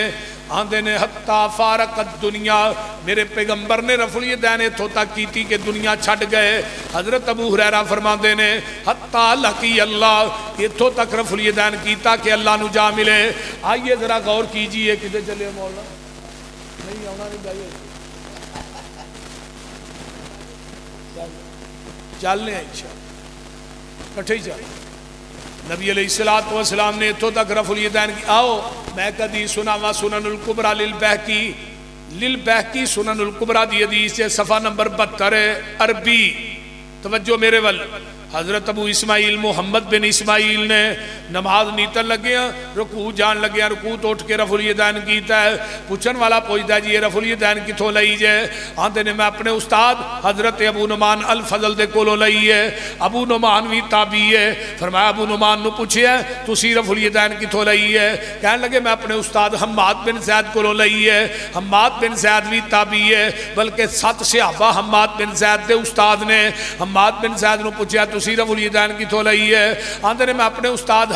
آندے نے حتیٰ فارقت دنیا میرے پیغمبر نے رفع الیدین اتھوں تک کی تھی کہ دنیا چھٹ گئے. حضرت ابو ہریرہ فرماندے نے حتیٰ لقی اللہ اتھوں تک رفع الیدین کیتا کہ اللہ نو جا ملے. آئیے ذرا غور کیجئے. کدھر چلے مولا نہیں آنا نہیں جائیے چلنے ہیں انشاءاللہ کٹھے ہی چل. نبی علیہ السلام نے اتھوں تک رفع الیدین کی. آؤ میں کدی سناوا سنن الکبریٰ للبہقی سنن الکبریٰ دی حدیث ہے صفحہ نمبر 72 عربی. توجہ میرے ول. حضرت ابو اسماعیل محمد بن اسماعیل نے نماز نیتن لگے ہیں رکوع جان لگے ہیں رکوع تو اٹھ کے رفع الیدین کیتا ہے. پوچھن والا پوچھتا ہے جی یہ رفع الیدین کتھوں لئی جائے؟ آندے نے میں اپنے استاد حضرت ابو نعمان الفضل دے کولوں لئی ہے. ابو نعمان بھی تابعی ہے. فرمایا ابو نعمان نو پوچھیا تسی رفع الیدین کتھوں لئی ہے؟ کہنے لگے میں اپنے استاد حماد بن زید کولوں لئی ہے. حماد بن زید بھی تابعی ہے بلکہ 7 صحابہ حماد بن زید دے استاد نے. حماد بن زید نو پوچھیا تسی رفع الیدین کتھوں لئی ہے؟ آندے نے میں اپنے استاد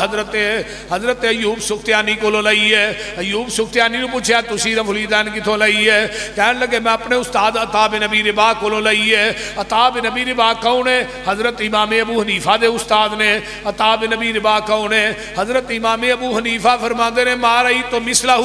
حضرت ایوب سختیانی کو لئی ہے۔ ایوب سختیانی نے پوچھا تسی رفع الیدین کتھوں لئی ہے؟ کہنے لگے میں اپنے استاد عطا بن ابی رباح کو لئی ہے۔ عطا بن ابی رباح کون ہے؟ حضرت امام ابو حنیفہ دے استاد نے۔ عطا بن ابی رباح کون ہے؟ حضرت امام ابو حنیفہ فرماندے نے ما رئی تو مثلہ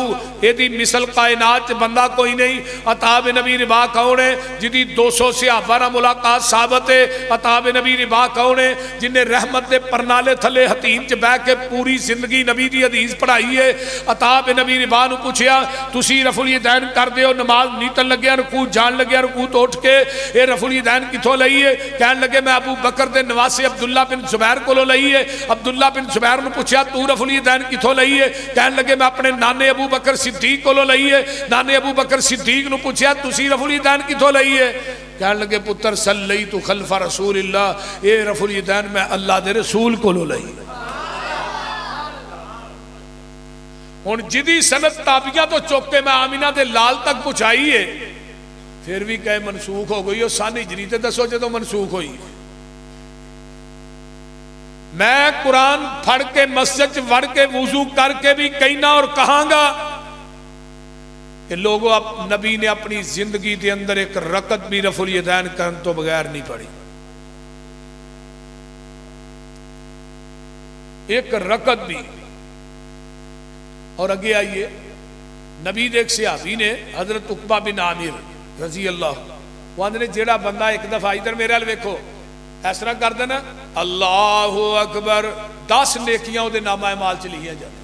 یہ دی مثل کائنات بندہ کوئی نہیں۔ عطا بن ابی رباح کون ہے؟ جدی 200 صحابہ نہ ملاقات ثابت ہے۔ عطا بن ابی رباح کون ہے؟ جن نے رحمت دے پرنالے تھلے حتیم چ بیٹھ کے پوری زندگی نبی دی حدیث پڑھائی ہے۔ عطا بن ابی رباح نو پوچھیا تسی رفع الیدین کر دیو، نماز نیتن لگیا، رکوع جان لگیا، رکوع تو اٹھ کے اے رفع الیدین کتھوں لئی ہے؟ کہنے لگے میں ابو بکر دے نواسے عبداللہ بن زبیر کو لئی ہے۔ عبداللہ بن زبیر نے پوچھا تو رفع الیدین کتھوں لئی ہے؟ کہنے لگے میں اپنے نانے ابو بکر صدیق کو لئی ہے۔ نانے ابو بکر صدیق نے پوچھا تسی رفع الیدین کتھوں لئی ہے؟ کہنے لگے پتر صلیت خلف رسول اللہ، اے رفع الیدین میں اللہ دے رسول کو لئی ہے۔ ہن جدی سند تابعیاں تو چوک کے میں آمینہ دے لال تک پہنچائی ہے، پھر بھی کہے منسوخ ہو گئی، اور سن ہجری تے دسو جے تو منسوخ ہوئی۔ میں قرآن پڑھ کے مسجد وڑ کے وضو کر کے بھی کہنا اور کہاں گا کہ لوگوں نبی نے اپنی زندگی دے اندر ایک رکعت بھی رفع الیدین کرن تو بغیر نہیں پڑھی، ایک رکعت بھی۔ اور اگے آئیے نبی دے ایک صحابی نے حضرت عقبہ بن عامر رضی اللہ وہ نے جیڑا بندہ ایک دفعہ ادھر میرے حال ویکھو اس طرح کر دینا اللہ اکبر 10 نیکیاں دے نامہ اعمال چ لکھیاں جاتی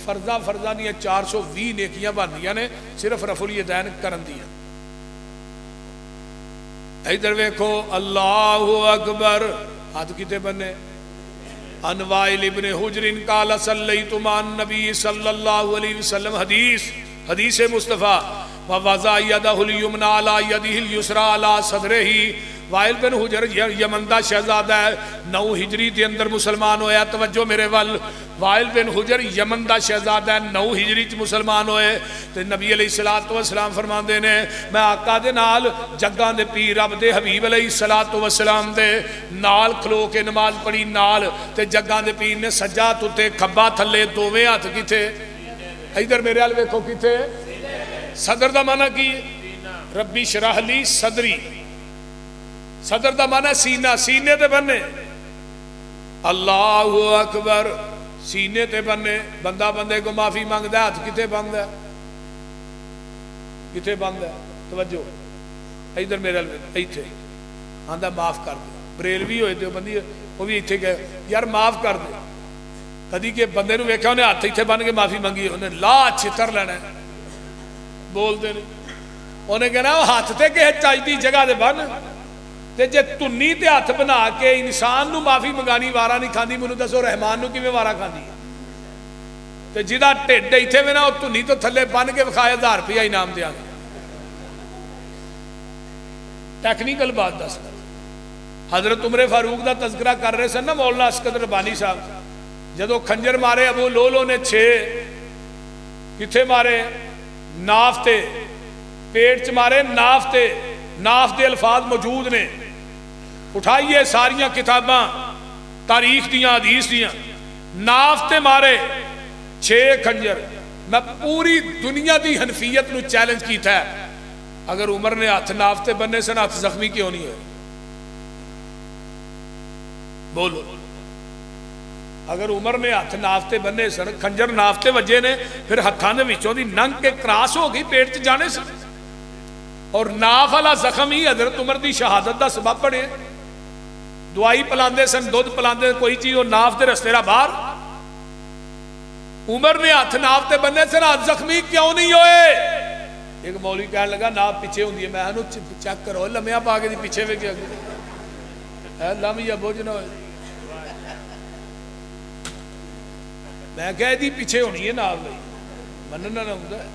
فرضاں دیا 420 نیکیاں بننیاں نے صرف رفع الیدین کرن دیا۔ ادھر ویکھو اللہ اکبر ہاتھ کتے بننے عن وائل ابن حجر قال صلیت مع النبی صلی اللہ علیہ وسلم حدیث مصطفیٰ ووضع یدہ الیمنی علی یدہ الیسری علی صدرہ۔ وائل بن حجر یمن دا شہزادہ ہے، 9 ہجری دے اندر مسلمان ہویا۔ توجہ میرے وال، وائل بن حجر یمن دا شہزادہ ہے، 9 ہجری چ مسلمان ہوئے۔ تو نبی علیہ السلام فرماندے نے میں آقا دے نال جگاں دے پیر رب دے حبیب علیہ السلام دے نال کھلو کے نماز پڑھی نال، تے جگاں دے پیر نے سجا تے کھبا تھلے دوویں ہاتھ کیتے ادھر میرے حال ویکھو کیتے صدر دا معنی کی ربی شرح لی صدری، صدر دا معنی سینہ، سینے تے بننے اللہ اکبر سینے تے بننے۔ بندہ بندے کو معافی مانگدا ہے، ہاتھ کتے بند ہے، کتے بند ہے؟ توجہ ادھر میرے ایتھے آندا معاف کر دے، بریلوی ہوئے تے بندی وہ بھی ایتھے گئے یار معاف کر دے۔ کدی کہ بندے نو ویکھیا انہیں ہاتھ ایتھے بن کے معافی منگی، انہیں لا چھتر لینا ہے بول دے نہیں، انہیں کہنا وہ ہاتھ تے کہ چاہتی جگہ دے بن تے جے تنی تے ہاتھ بنا کے انسان نو معافی منگانی وارا نہیں کھاندی، منو دسو رحمان نو کیویں وارا کھاندی تے جدا ٹھڈ ایتھے وے نا او تنی تو تھلے بن کے وکھائے 1000 روپیہ انعام دیاں گے۔ ٹیکنیکل بات دس حضرت عمر فاروق دا تذکرہ کر رہے سن نا مولانا اسکندر ربانی صاحب، جدو کھنجر مارے ابو لولو نے 6 کتھے مارے ناف تے، پیٹ چ مارے ناف تے، ناف دے الفاظ موجود نے، اٹھائیے ساریاں کتاباں تاریخ دیاں حدیث دیاں، ناف تے مارے 6 کھنجر۔ میں پوری دنیا دی حنفیت نو چیلنج کیتا ہے، اگر عمر نے ہاتھ ناف تے بننے سے ہاتھ زخمی کیوں نہیں ہے؟ بولو اگر عمر نے ہاتھ نافتے بننے سن، کھنجر نافتے وجے نے، پھر ہتھاں دے وچوں دی ننگ کے کراس ہو گئی پیٹ چ جانے سن، اور ناف والا زخم ہی حضرت عمر دی شہادت دا سبب بنے۔ دوائی پلاندے سن، دودھ پلاندے کوئی چیز وہ ناف دے رستے را باہر، عمر نے ہاتھ نافتے بننے سن، ہاتھ زخمی کیوں نہیں ہوئے؟ ایک مولوی کہنے لگا ناف پیچھے ہوندی ہے، میں انہوں چیک کرو لمیاں پا کے دی پیچھے وے گیا اے لمیاں بوجھ نہ ہوئے، میں کہہ دی پیچھے ہونی ہے نال لئی مننا نہ ہوندا ہے۔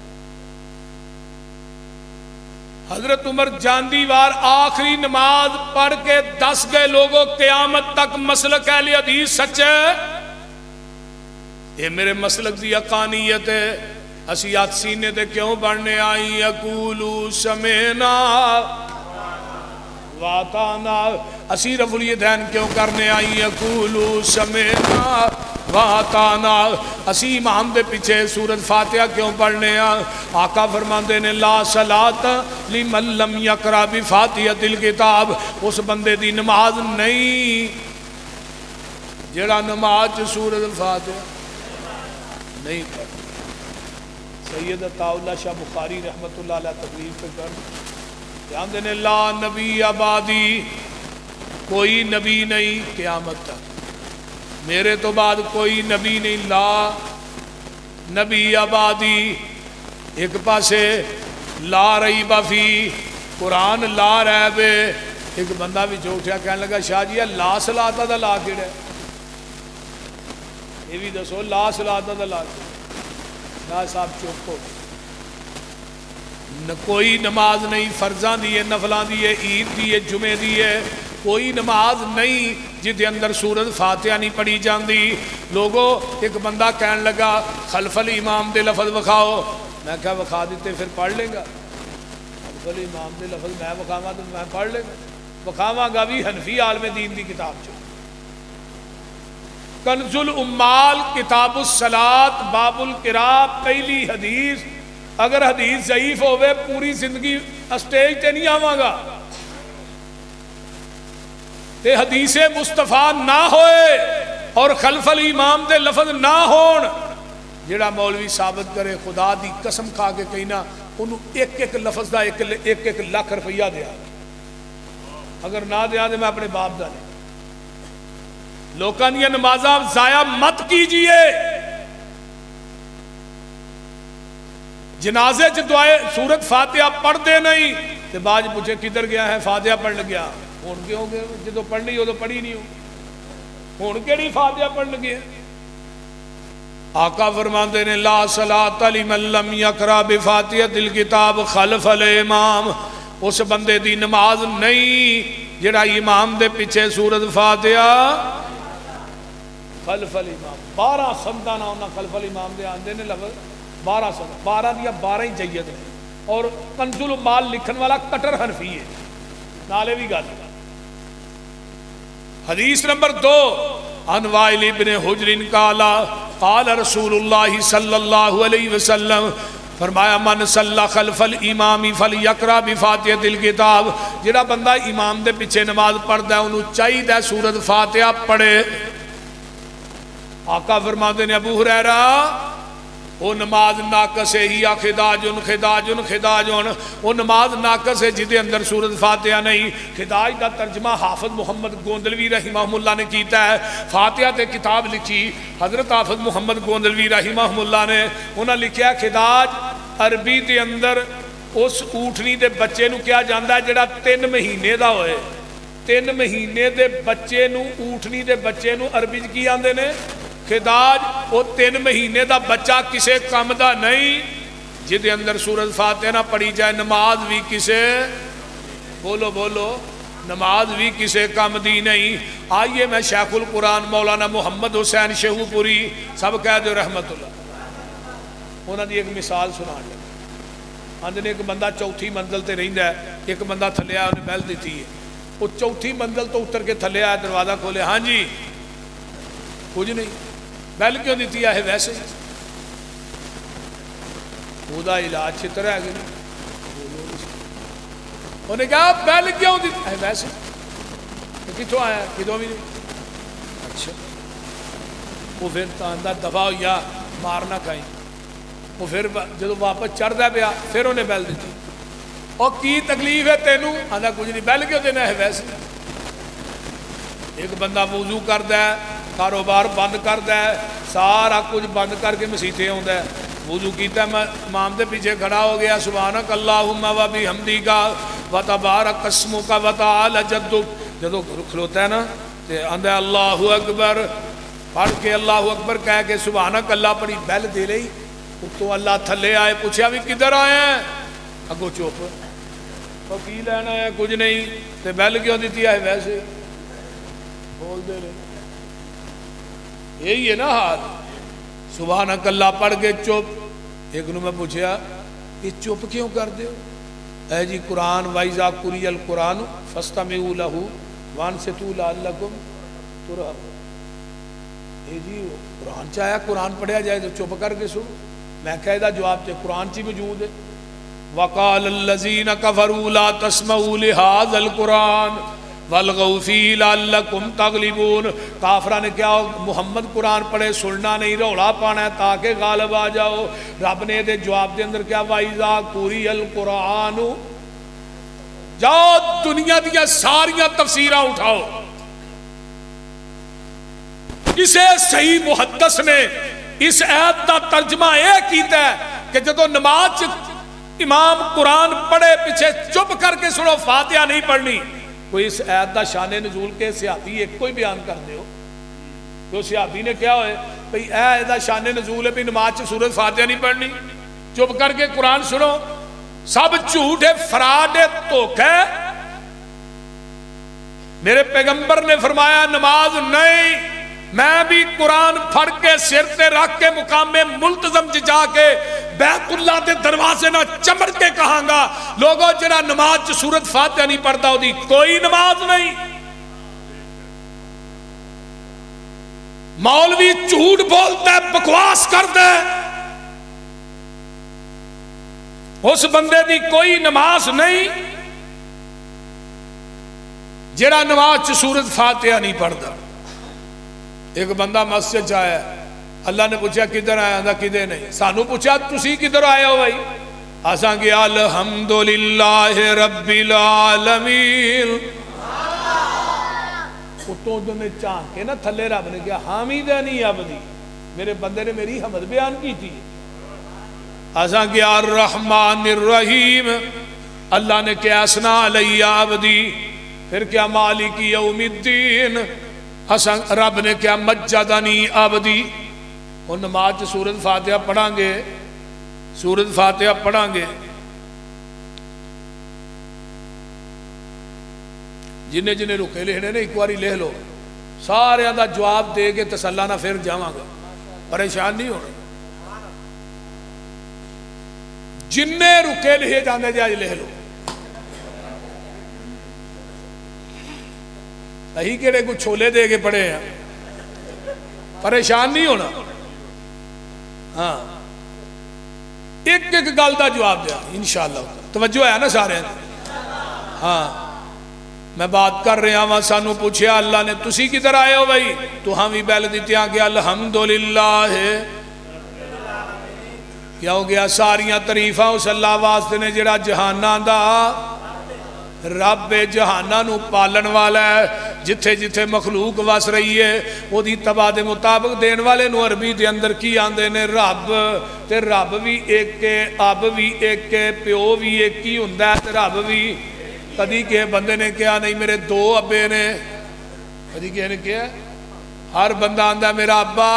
حضرت عمر جاندی وار آخری نماز پڑھ کے 10 گئے لوگوں قیامت تک مسلک اہل حدیث سچ ہے، یہ میرے مسلک دی حقانیت ہے۔ اسیات سینے تے کیوں بڑھنے آئی اقولو سمینا واتانا اسی رفع الیدین کیوں کرنے آئی یقولو سمعنا واتانا اسی امام دے پیچھے سورۃ فاتحہ کیوں پڑھنے آقا فرماندے نے لا صلاۃ لمن لم یقرأ بفاتحۃ الکتاب اس بندے دی نماز نہیں جڑا نماز سورۃ فاتحہ نہیں پڑھ. سید عطا اللہ شاہ بخاری رحمۃ اللہ علیہ تقریر پہ کر جانتے نے لا نبی آبادی کوئی نبی نہیں قیامت تک میرے تو بعد کوئی نبی نہیں. لا نبی آبادی ایک پاسے لا ریب فی قرآن لا ریب. ایک بندہ بھی جو اٹھیا کہنے لگا شاہ جی لا صلاۃ دا لا کیڑا ہے یہ بھی دسو لا صلاۃ دا لا لا صاحب چپ ہو. کوئی نماز نہیں فرضاں دی ہے نفلاں دی ہے عید دی ہے جمعے دی ہے کوئی نماز نہیں جس دے اندر سورۃ فاتحہ نہیں پڑھی جاندی. لوگوں ایک بندہ کہنے لگا خلف الامام دے لفظ وکھاؤ. میں کہا وکھا دیتے پھر پڑھ لیں گا. خلف الامام دے لفظ میں وکھاواں تو میں پڑھ لیں گا. وکھاواں گا بھی حنفی عالم دین دی کتاب چ کنز الامال کتاب الصلاۃ باب القراء پہلی حدیث. اگر حدیث ضعیف ہوئے پوری زندگی اسٹیج تے نہیں آواں گا تے حدیث مصطفیٰ نہ ہوئے اور خلف الامام دے لفظ نہ ہون. جڑا مولوی ثابت کرے خدا دی قسم کھا کے کہنا انہوں ایک ایک لفظ دا ایک ایک لاکھ روپیہ دیا. اگر نہ دیا تو میں اپنے باپ دا نہیں. لوکاں دیا نمازاں ضائع مت کیجئے. جنازے چ دعائے سورۃ فاتحہ پڑھ دے نہیں تے بعد پوچھے کدھر گیا ہے فاتحہ پڑھ گیا. ہن کیوں گئے جدو پڑھنی ہو تو پڑھی نہیں ہو ہن کیڑی فاتحہ پڑھ گیا. آقا فرماندے نے لا صلاۃ لمن لم یقرأ بفاتحۃ الکتاب خلف الامام اس بندے دی نماز نہیں جڑا امام دے پیچھے سورۃ فاتحہ خلف الامام. 12 سنداں نہ انہاں خلف الامام دے آندے نے لفظ 12 سند 12 دیا 12 ہی جید ہیں اور کنز المال لکھن والا کٹر حنفی ہے نالے بھی گل. حدیث نمبر 2 عن وائل ابن حجر قال قال رسول اللہ صلی اللہ علیہ وسلم فرمایا من صلی خلف الامام فلیقرأ بفاتحۃ الکتاب جڑا بندہ امام دے پیچھے نماز پڑھدا ہے انہوں چاہیے سورۃ فاتحہ پڑھے. آقا فرماتے ہیں ابو ہریرہ وہ نماز ناقص ہے ہی خداجن خداجن خداجن وہ نماز ناقص ہے جدے اندر سورۃ فاتحہ نہیں. خداج دا ترجمہ حافظ محمد گوندلوی رحمہ اللہ نے کیتا ہے. فاتحہ تے کتاب لکھی حضرت حافظ محمد گوندلوی رحمہ اللہ نے انہاں لکھیا خداج عربی دے اندر اس اونٹنی دے بچے نو کیا جاندا ہے جڑا 3 مہینے دا ہوئے. 3 مہینے دے بچے نو اونٹنی دے بچے نو عربی کی آندے نے خداج. وہ 3 مہینے دا بچہ کسے کم دا نہیں جدے اندر سورۃ فاتحہ نہ پڑھی جائے نماز بھی کسے بولو بولو نماز بھی کسے کم دی نہیں. آئیے میں شیخ القرآن مولانا محمد حسین شیخو پوری سب کہہ دو رحمت اللہ انہوں نے ایک مثال سنا لیا. اندر ایک بندہ چوتھی منزل تے رہندا ہے ایک بندہ تھلے آیا انہیں بیل دیتی ہے. وہ چوتھی منزل تو اتر کے تھلے آیا دروازہ کھولے ہاں جی کچھ نہیں. بیل کیوں دیتی ہے ویسے وہ دا علاج چھتر ہے گا انہوں نے کہا بیل کیوں دیتی ہے ویسے کتوں آیا کتوں بھی نہیں. اچھا وہ پھر اندر دفاع ہوئی مارنا کھائیں. وہ پھر جب واپس چڑھتا پیا پھر انہیں بیل دیتی. اور کی تکلیف ہے تینوں آدھا کچھ نہیں. بیل کیوں دینا ہے ویسے. ایک بندہ وضو کرتا ہے کاروبار بند کرتا ہے سارا کچھ بند کر کے مسیطے آتا ہے. وضو کیتا ہے امام دے پیچھے کھڑا ہو گیا سبحانک اللہم و بحمدک و تبارک اسمک و تعالی جدک. جدو کھلوتا ہے نا تے آندا ہے اللہ اکبر پڑھ کے اللہ اکبر کہہ کے سبحانک اللہ پڑھی بیل دے لئی. تو اللہ تھلے آئے پوچھا بھی کدھر آئے ہیں اگو چپ تو کی لینا ہے کچھ نہیں تے بیل کیوں دیتی ہے ویسے بول دے رہے. یہی ہے نا حال. سبحانک اللہ پڑھ کے چپ. ایک نو میں پوچھا یہ چپ کیوں کر دے ہو اے جی قرآن وَإِذَا قُرِئَ الْقُرْآنُ فَاسْتَمِعُوا لَهُ وَأَنصِتُوا لَعَلَّكُمْ تُرْحَمُونَ۔ اے جی قرآن چاہیا قرآن پڑھیا جائے تو چپ کر کے سنو، میں کہہ دا جواب تے قرآن چی موجود ہے۔ وَقَالَ الَّذِينَ كَفَرُوا لَا تَسْمَعُوا لِهَذَا الْقُرْآنِ وَالْغَوْا فِيهِ لَعَلَّكُمْ تَغْلِبُونَ۔ کافرہ نے کیا محمد قرآن پڑھے سننا نہیں، روڑا پانا ہے تاکہ غالب آ جاؤ۔ رب نے دے جواب دے اندر کیا وَإِذَا قُرِئَ الْقُرْآنُ، جاؤ دنیا دیا ساریاں تفسیرہ اٹھاؤ، اسے صحیح محدث نے اس آیت کا ترجمہ یہ کیتا ہے کہ جدو نماز امام قرآن پڑھے پیچھے چپ کر کے سنو، فاتحہ نہیں پڑھنی۔ کوئی اس آیت کا شان نزول کے صحابی ایک کوئی بیان کر دے ہو، تو صحابی نے کیا ہوئے بھئی اے آیت کا شان نزول ہے بھی نماز سورۃ فاتحہ نہیں پڑھنی، چپ کر کے قرآن سنو۔ سب جھوٹ ہے، فراڈ ہے، دھوکہ ہے۔ میرے پیغمبر نے فرمایا نماز نہیں، میں بھی قرآن پڑھ کے سر تے رکھ کے مقام ملتزم جا کے بیت اللہ دے دروازے نہ چمڑ کے کہاں گا لوگوں جنہاں نماز سورۃ فاتحہ نہیں پڑھتا ہو دی کوئی نماز نہیں۔ مولوی جھوٹ بولتا ہے، بکواس کرتا ہے، اس بندے دی کوئی نماز نہیں جڑا نماز سورۃ فاتحہ نہیں پڑھتا۔ ایک بندہ مسجد جایا، اللہ نے پوچھا کدھر آیا، آندا کدھے نہیں، سانو پوچھا تسی کدھر آئے ہو بھائی، آساں گیا الحمدللہ رب العالمین، اتوں جو نے چاہاں کے نا تھلے رب نے کیا حامدنی عبدی، میرے بندے نے میری حمد بیان کی تھی۔ آساں گیا الرحمن الرحیم، اللہ نے کیا اسنا علی عبدی، پھر کیا مالک یوم الدین، رب نے کیا مجدنی عبدی۔ اور نماز سورۃ فاتحہ پڑھاں گے، سورۃ فاتحہ پڑھاں گے، جنہیں جنہیں رکے لکھنے نے ایک باری لے لو، سارے دا جواب دے کے تسلانہ پھر جاواں گا، پریشان نہیں ہونا۔ جنہیں رکے لکھے جانے جائے لے لو، صحیح کہڑے کچھ چھولے دے کے پڑے ہیں، پریشان نہیں ہونا۔ ہاں ایک ایک گل دا جواب دیا انشاءاللہ، توجہ ہے نا سارے؟ ہاں میں بات کر رہا ہوں، سانو پوچھیا اللہ نے تسی کدھر آئے ہو بھائی، تو ہم بھی بیل دیتے ہیں کہ الحمدللہ کیا ہو گیا، ساریاں تعریفاں اس اللہ واسطے نے جڑا جہاناں دا رب جہاناں نو پالن والا ہے، جتھے جتھے مخلوق وس رہی ہے وہ دی تباہ دے مطابق دین والے نو عربی دے اندر کی آندے نے رب، تے رب بھی ایک کے، اب بھی ایک کے، پیو بھی ایک ہی ہوندا ہے، تے رب بھی کدی کہ بندے نے کیا نہیں میرے دو ابے نے، کدی کہ نے کیا ہر بندہ آندا میرا ابا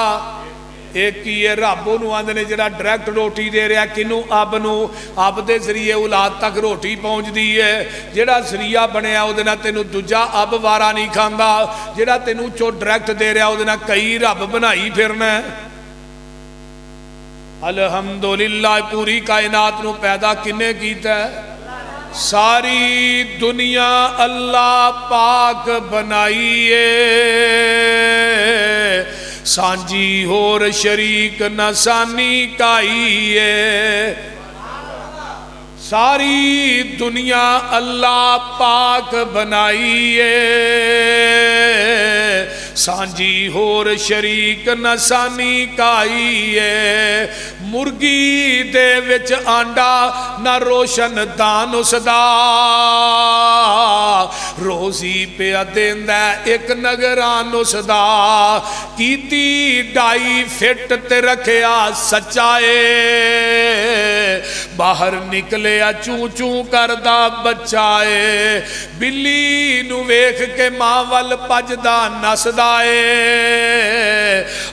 ایک ہی ہے۔ رب نو آندے نے جڑا ڈائریکٹ روٹی دے رہا کنوں اب نو، اب دے ذریعے اولاد تک روٹی پہنچ دی ہے، جڑا ذریعہ بنیا او دے نال تینوں دوجا اب وارا نہیں کھاندا، جڑا تینوں چو ڈائریکٹ دے رہا او دے نال کئی رب بنائی پھرنا ہے۔ الحمدللہ پوری کائنات نو پیدا کنے کیتا ہے؟ ساری دنیا اللہ پاک بنائیے، سانجی ہور شریک نہ سانی کائیے، ساری دنیا اللہ پاک بنائیے، سانجی ہور شریک نہ سانی کائیے، مرگی دے وچ آنڈا نہ روشن دان اس دا، روزی پہ دیندہ ایک نگران اس دا، کیتی ڈائی فٹ تے رکھیا سچائے، باہر نکلے چوں چوں کردہ بچائے، بلی نو ویکھ کے ماں وال پجدہ نسدائے،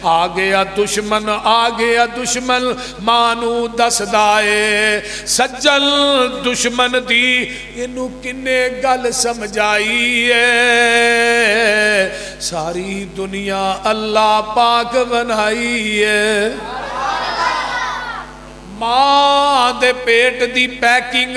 آگیا دشمن مانو دس دائے، سجل دشمن دی انو کنے گل سمجھائیے، ساری دنیا اللہ پاک بنائیے۔ ماں دے پیٹ دی پیکنگ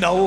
9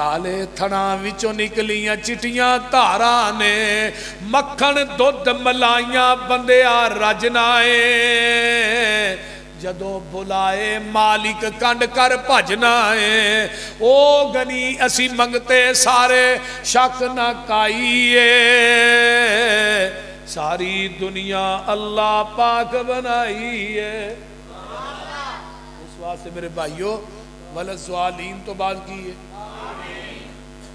کالے تھنا وچوں نکلیاں چٹیاں دھارا نے مکھن دودھ ملائیاں بندیا رجنا ہے جدوں بلائے مالک کنڈ کر بھجنا ہے او گنی اسی منگتے سارے شک نہ کائیے ساری دنیا اللہ پاک بنائی ہے اس واسطے میرے بھائیو وللضالین تو بات کی ہے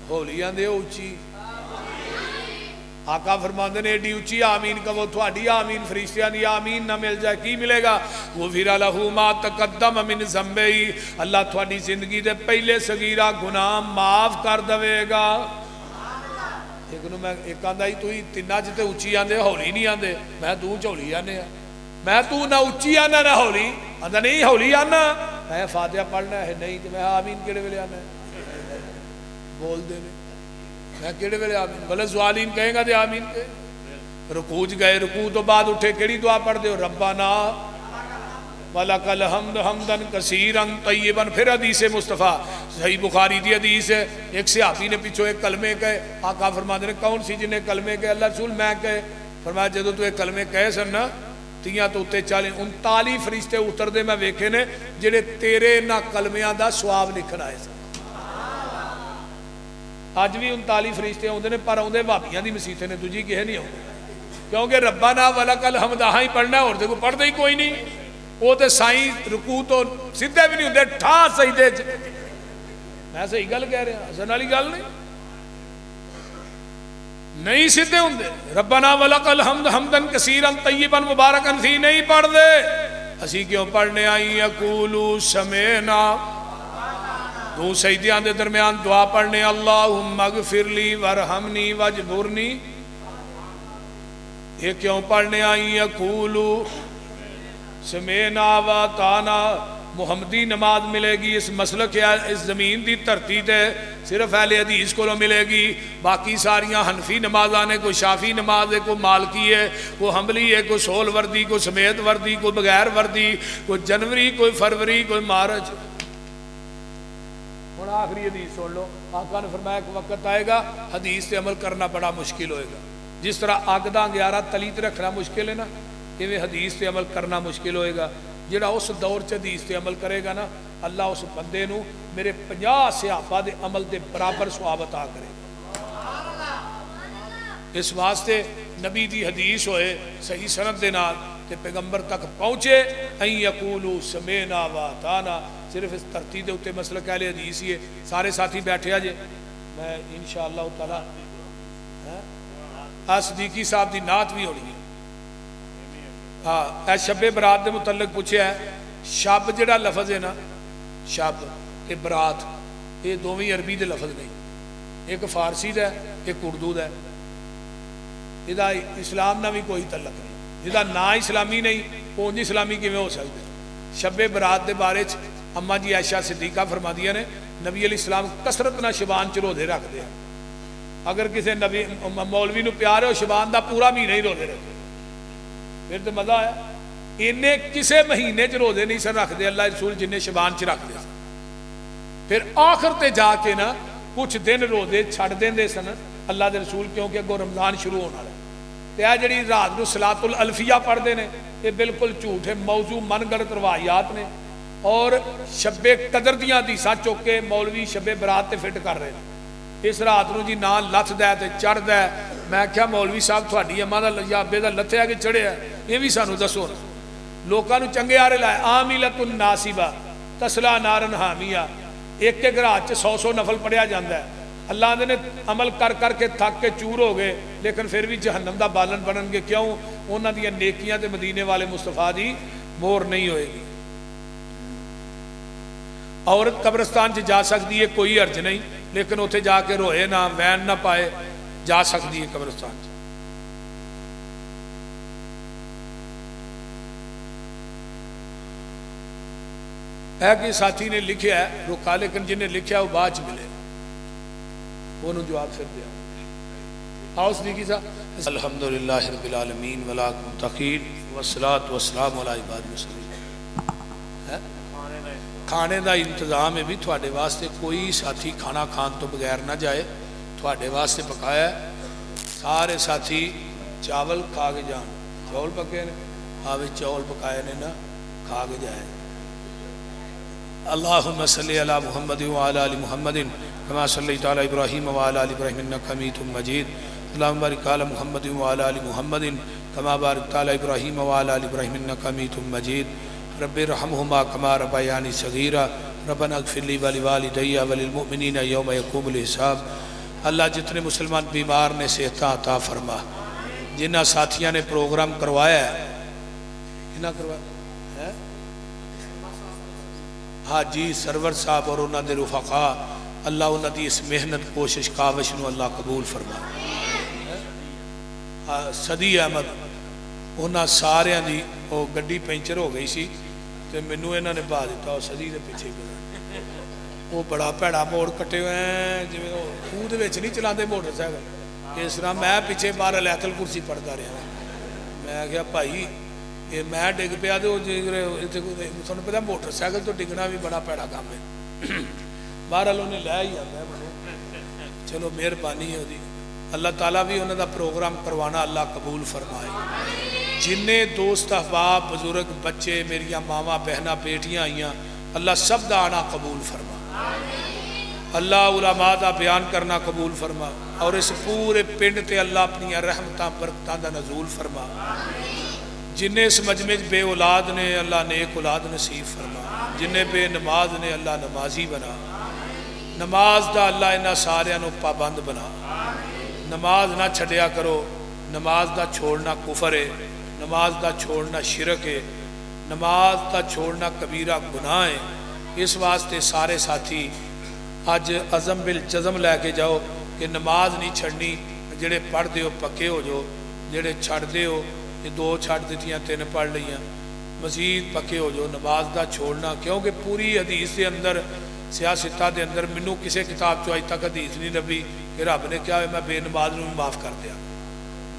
ہولیاں دے اچھی آقا فرماندے نے ایڈی اچھی آمین کا وہ تھوڑی آمین فرشتیاں دی آمین نہ مل جائے کی ملے گا غفر لہ ما تقدم من ذنبہ اللہ تھوڑی زندگی دے پہلے صغیرہ گناہ معاف کر دوے گا ایک آندہ ہی تو ہی تینہ جتے اچھی آندے ہولی نہیں آندے میں تو ہولی آنے میں تو نہ اچھی آنا نہ ہولی آندہ نہیں ہولی آنا میں فاتحہ پڑھنا ہے نہیں تو میں آمین کیڑے ویلے آنا ہے بول دے میں کیڑے ویلے آمین وللضالین کہیں گا دے آمین کہیں رکوع گئے رکوع تو بعد اٹھے کیڑی دعا پڑھ دے ربنا وَلَكَ الْحَمْدُ حَمْدًا كَثِيرًا طَيِّبًا پھر حدیث مصطفیٰ صحیح بخاری دی حدیث ہے ایک صحابی نے پیچھو ایک کلمے کہے آقا فرماتے ہیں کون سی جنہیں کلمے کہے اللہ رسول میں کہے فرمایا جدو تو ایک کلمے کہے سن نا تیاں تو اتے 39 فرشتے اتر دے میں ویکھے نے جڑے تیرے نہ کلمیاں دا سواب لکھن آئے سن آج بھی 39 فرشتے ہوندے نے پر ہوندے بھابیاں دی مسیتیں نے تجھی کہے نہیں ہوندے کیونکہ ربنا وَلَكَ الْحَمْدُ ہاں ہی پڑھنا ہے اور دیکھو پڑھ دے ہی کوئی نہیں وہ تو سائیں رکوع تو سدھے بھی نہیں ہوندے ٹھا سجدے میں صحیح گل کہہ رہا حسن والی گل نہیں سدھے ہوندے ربنا وَلَكَ الْحَمْدُ حَمْدًا كَثِيرًا طَيِّبًا مُبَارَكًا فِيهِ نہیں پڑھ دے اسی کیوں پڑھنے آئی یقولوا سمعنا دو سجدیاں دے درمیان دعا پڑھنے اللہم اغفر لی ورحمنی وجبرنی یہ کیوں پڑھنے آئی یقولوا سمینا و تانا محمدی نماز ملے گی اس مسلک اس زمین دی دھرتی تے صرف اہل حدیث کو ملے گی باقی ساریاں حنفی نماز آنے کوئی شافی نماز ہے کوئی مالکی ہے کوئی حنبلی ہے کوئی سول وردی کوئی سمیت وردی کوئی بغیر وردی کوئی جنوری کوئی فروری کوئی مارچ اور آخری حدیث سن لو آقا نے فرمایا کہ وقت آئے گا حدیث سے عمل کرنا بڑا مشکل ہوئے گا جس طرح آگداں 11 تلیت رکھنا مشکل ہے نا کہ حدیث سے عمل کرنا مشکل ہوئے گا جڑا اس دور چ حدیث سے عمل کرے گا نا اللہ اس بندے نو میرے 50 صحابہ دے عمل دے برابر ثواب عطا کرے گا اس واسطے نبی دی حدیث ہوئے صحیح سند دے نال تے پیغمبر تک پہنچے ان یقولوا سمعنا و اطعنا صرف اس ترتیب دے اوتے مسلک اہل حدیث ہی ہے سارے ساتھی بیٹھے آ جے میں انشاءاللہ تعالی صدیقی صاحب دی نعت بھی ہونی ہے ہاں اے شب برات دے متعلق پوچھے ہے شب جڑا لفظ ہے نا شب تے برات یہ دوویں عربی دے لفظ نہیں ایک فارسی دا ہے ایک اردو دا ہے یہ اسلام نہ بھی کوئی تعلق نہیں یہ نا اسلامی نہیں اونج اسلامی کیویں ہو سکتے شب برات دے بارے اما جی عائشہ صدیقہ فرما دیا نے نبی علیہ السلام کثرت نہ شبان چ روزے رکھ دے اگر کسی نبی مولوی نو پیار ہے شبان دا پورا مہینہ ہی روزے رکھے پھر تو مزہ آیا انہیں کسے مہینے چ روزے نہیں سن رکھ دے اللہ رسول جنہیں شبان چ رکھ دے پھر آخر تے جا کے نا کچھ دن روزے چھڑ دیں سن اللہ دے رسول کیونکہ اگوں رمضان شروع ہونا ہے تے اے جڑی رات نو صلاۃ الالفیہ پڑھتے ہیں یہ بالکل جھوٹ ہے موضوع من گڑت روایات نے اور شب قدر دیاں حدیثاں چوک کے مولوی شب برات تے فٹ کر رہے ہیں اس رات نو جی نہ لتھ دے تے چڑھ دے میں کیا مولوی صاحب تھوڑی اما دا یا ابے دا لتھیا کہ چڑھیا یہ بھی سانو دسو لوکاں نو چنگے آرے لائے عاملۃ ناصبہ تسلا نارن حامیہ ایک ایک رات 100 نفل پڑھیا جاندہ ہے اللہ نے عمل کر کر کے تھک کے چور ہو گئے لیکن پھر بھی جہنم دا بالن بنن گے کیوں انہاں دی نیکیاں تے مدینے والے مصطفیٰ دی مور نہیں ہوئے گی عورت قبرستان سے جا سکتی ہے کوئی عرض نہیں لیکن اتنے جا کے روئے نہ وین نہ پائے جا سکتی ہے قبرستان سے ہے کہ ساتھی نے لکھیا ہے رکا لیکن جنہیں لکھیا وہ بعد ملے انہوں جواب پھر دیا آؤ صدیقی صاحب الحمدللہ رب العالمین ولاکم تخیر والصلاة والسلام علی عباد المرسلین کھانے دا انتظام ہے بھی تھوڑے واسطے کوئی ساتھی کھانا کھان تو بغیر نہ جائے تھوڑے واسطے پکایا ہے سارے ساتھی چاول کھا کے جان چاول پکے نے آوے چاول پکائے نے نا کھا کے جائے اللہم صلی علی محمد وعلی آل محمد کما صلیت علی ابراہیم وعلی آل ابراہیم انک حمید مجید اللہم بارک علی محمد وعلی آل محمد کما بارکت علی ابراہیم وعلی آل ابراہیم انک حمید مجید رب ارحمہما کما ربیانی صغیرا ربنا اغفر لی ولوالدی وللمؤمنین یوم یقوم الحساب اللہ جتنے مسلمان بیمار نے صحتاں عطا فرما جنہ ساتھیاں نے پروگرام کروایا ہے کنا کروایا ہے حاجی سرور صاحب اور انہوں نے رفقا اللہ انہوں دی اس محنت کوشش کاوش نو اللہ قبول فرما صدی احمد انہوں سارے دی وہ گڈی پینچر ہو گئی سی تو منو انہوں نے با دیتا وہ صدی دے پیچھے گیا وہ بڑا پیڑا موڑ کٹے ہوئے ہیں جو خود ویچ نہیں چلا دے موٹر سائیکل اس طرح میں پیچھے بار لیتل کرسی پڑھتا رہا میں کہا بھائی یہ میں ڈگ پیا تو سن پتا موٹر سائیکل تو ڈگنا بھی بڑا پیڑا کام ہے بہرحال انہیں لے ہی آتا ہے چلو مہربانی ہے دی اللہ تعالیٰ بھی انہوں دا پروگرام کروانا اللہ قبول فرمائے جنہیں دوست احباب بزرگ بچے میریاں ماما بہنہ بیٹیاں آئیاں اللہ سب دا آنا قبول فرما اللہ علماء دا بیان کرنا قبول فرما اور اس پورے پنڈ تے اللہ اپنی رحمتاں برکتاں دا نزول فرما جنہیں اس مجمع بے اولاد نے اللہ نیک اولاد نصیب فرما جنہیں بے نماز نے اللہ نمازی بنا نماز دا اللہ انہاں سارے نو پابند بنا نماز نہ چھڑیا کرو نماز دا چھوڑنا کفر ہے نماز دا چھوڑنا شرک ہے نماز دا چھوڑنا کبیرہ گناہ ہے اس واسطے سارے ساتھی آج عزم بالجزم لے کے جاؤ کہ نماز نہیں چھڑنی جڑے پڑھ دیو پکے ہو جو جڑے چھڑ دیو یہ 2 چھڑ دیتیاں 3 پڑھ لیاں مزید پکے ہو جو نماز دا چھوڑنا کیونکہ پوری حدیث دے اندر سیاستہ دے اندر منو کسے کتاب چو آج تک حدیث نہیں لبھی کہ رب نے کیا ہے میں بے نماز نو معاف کر دیا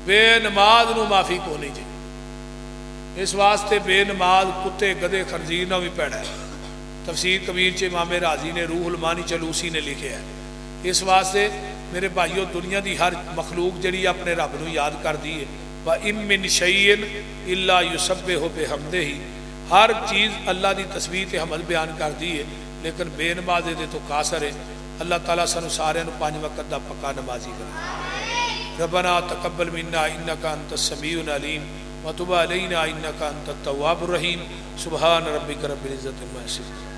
بے نماز نو معافی کو نہیں جائے اس واسطے بے نماز کتے گدے خنزیر نہ بھی پیڑا ہے تفسیر کبیر چے امام راضی نے روح المانی چلوسی نے لکھے ہے اس واسطے میرے بھائیو دنیا دی ہر مخلوق جڑی اپنے رب نو یاد کر دی ہے وَإِن مِّن شَيْءٍ إِلَّا يُسَبِّحُ بِحَمْدِهِ ہر چیز اللہ دی تسبیح تے حمد بیان کر دی ہے لیکن بے نمازے دے تو قاصر ہے اللہ تعالیٰ سنو سارے نو 5 وقت دا پکا نمازی کرے ربنا تقبل منا انکا انت السمیع العلیم وتب علینا انکا انت التواب الرحیم سبحان ربک رب العزت عما یصفون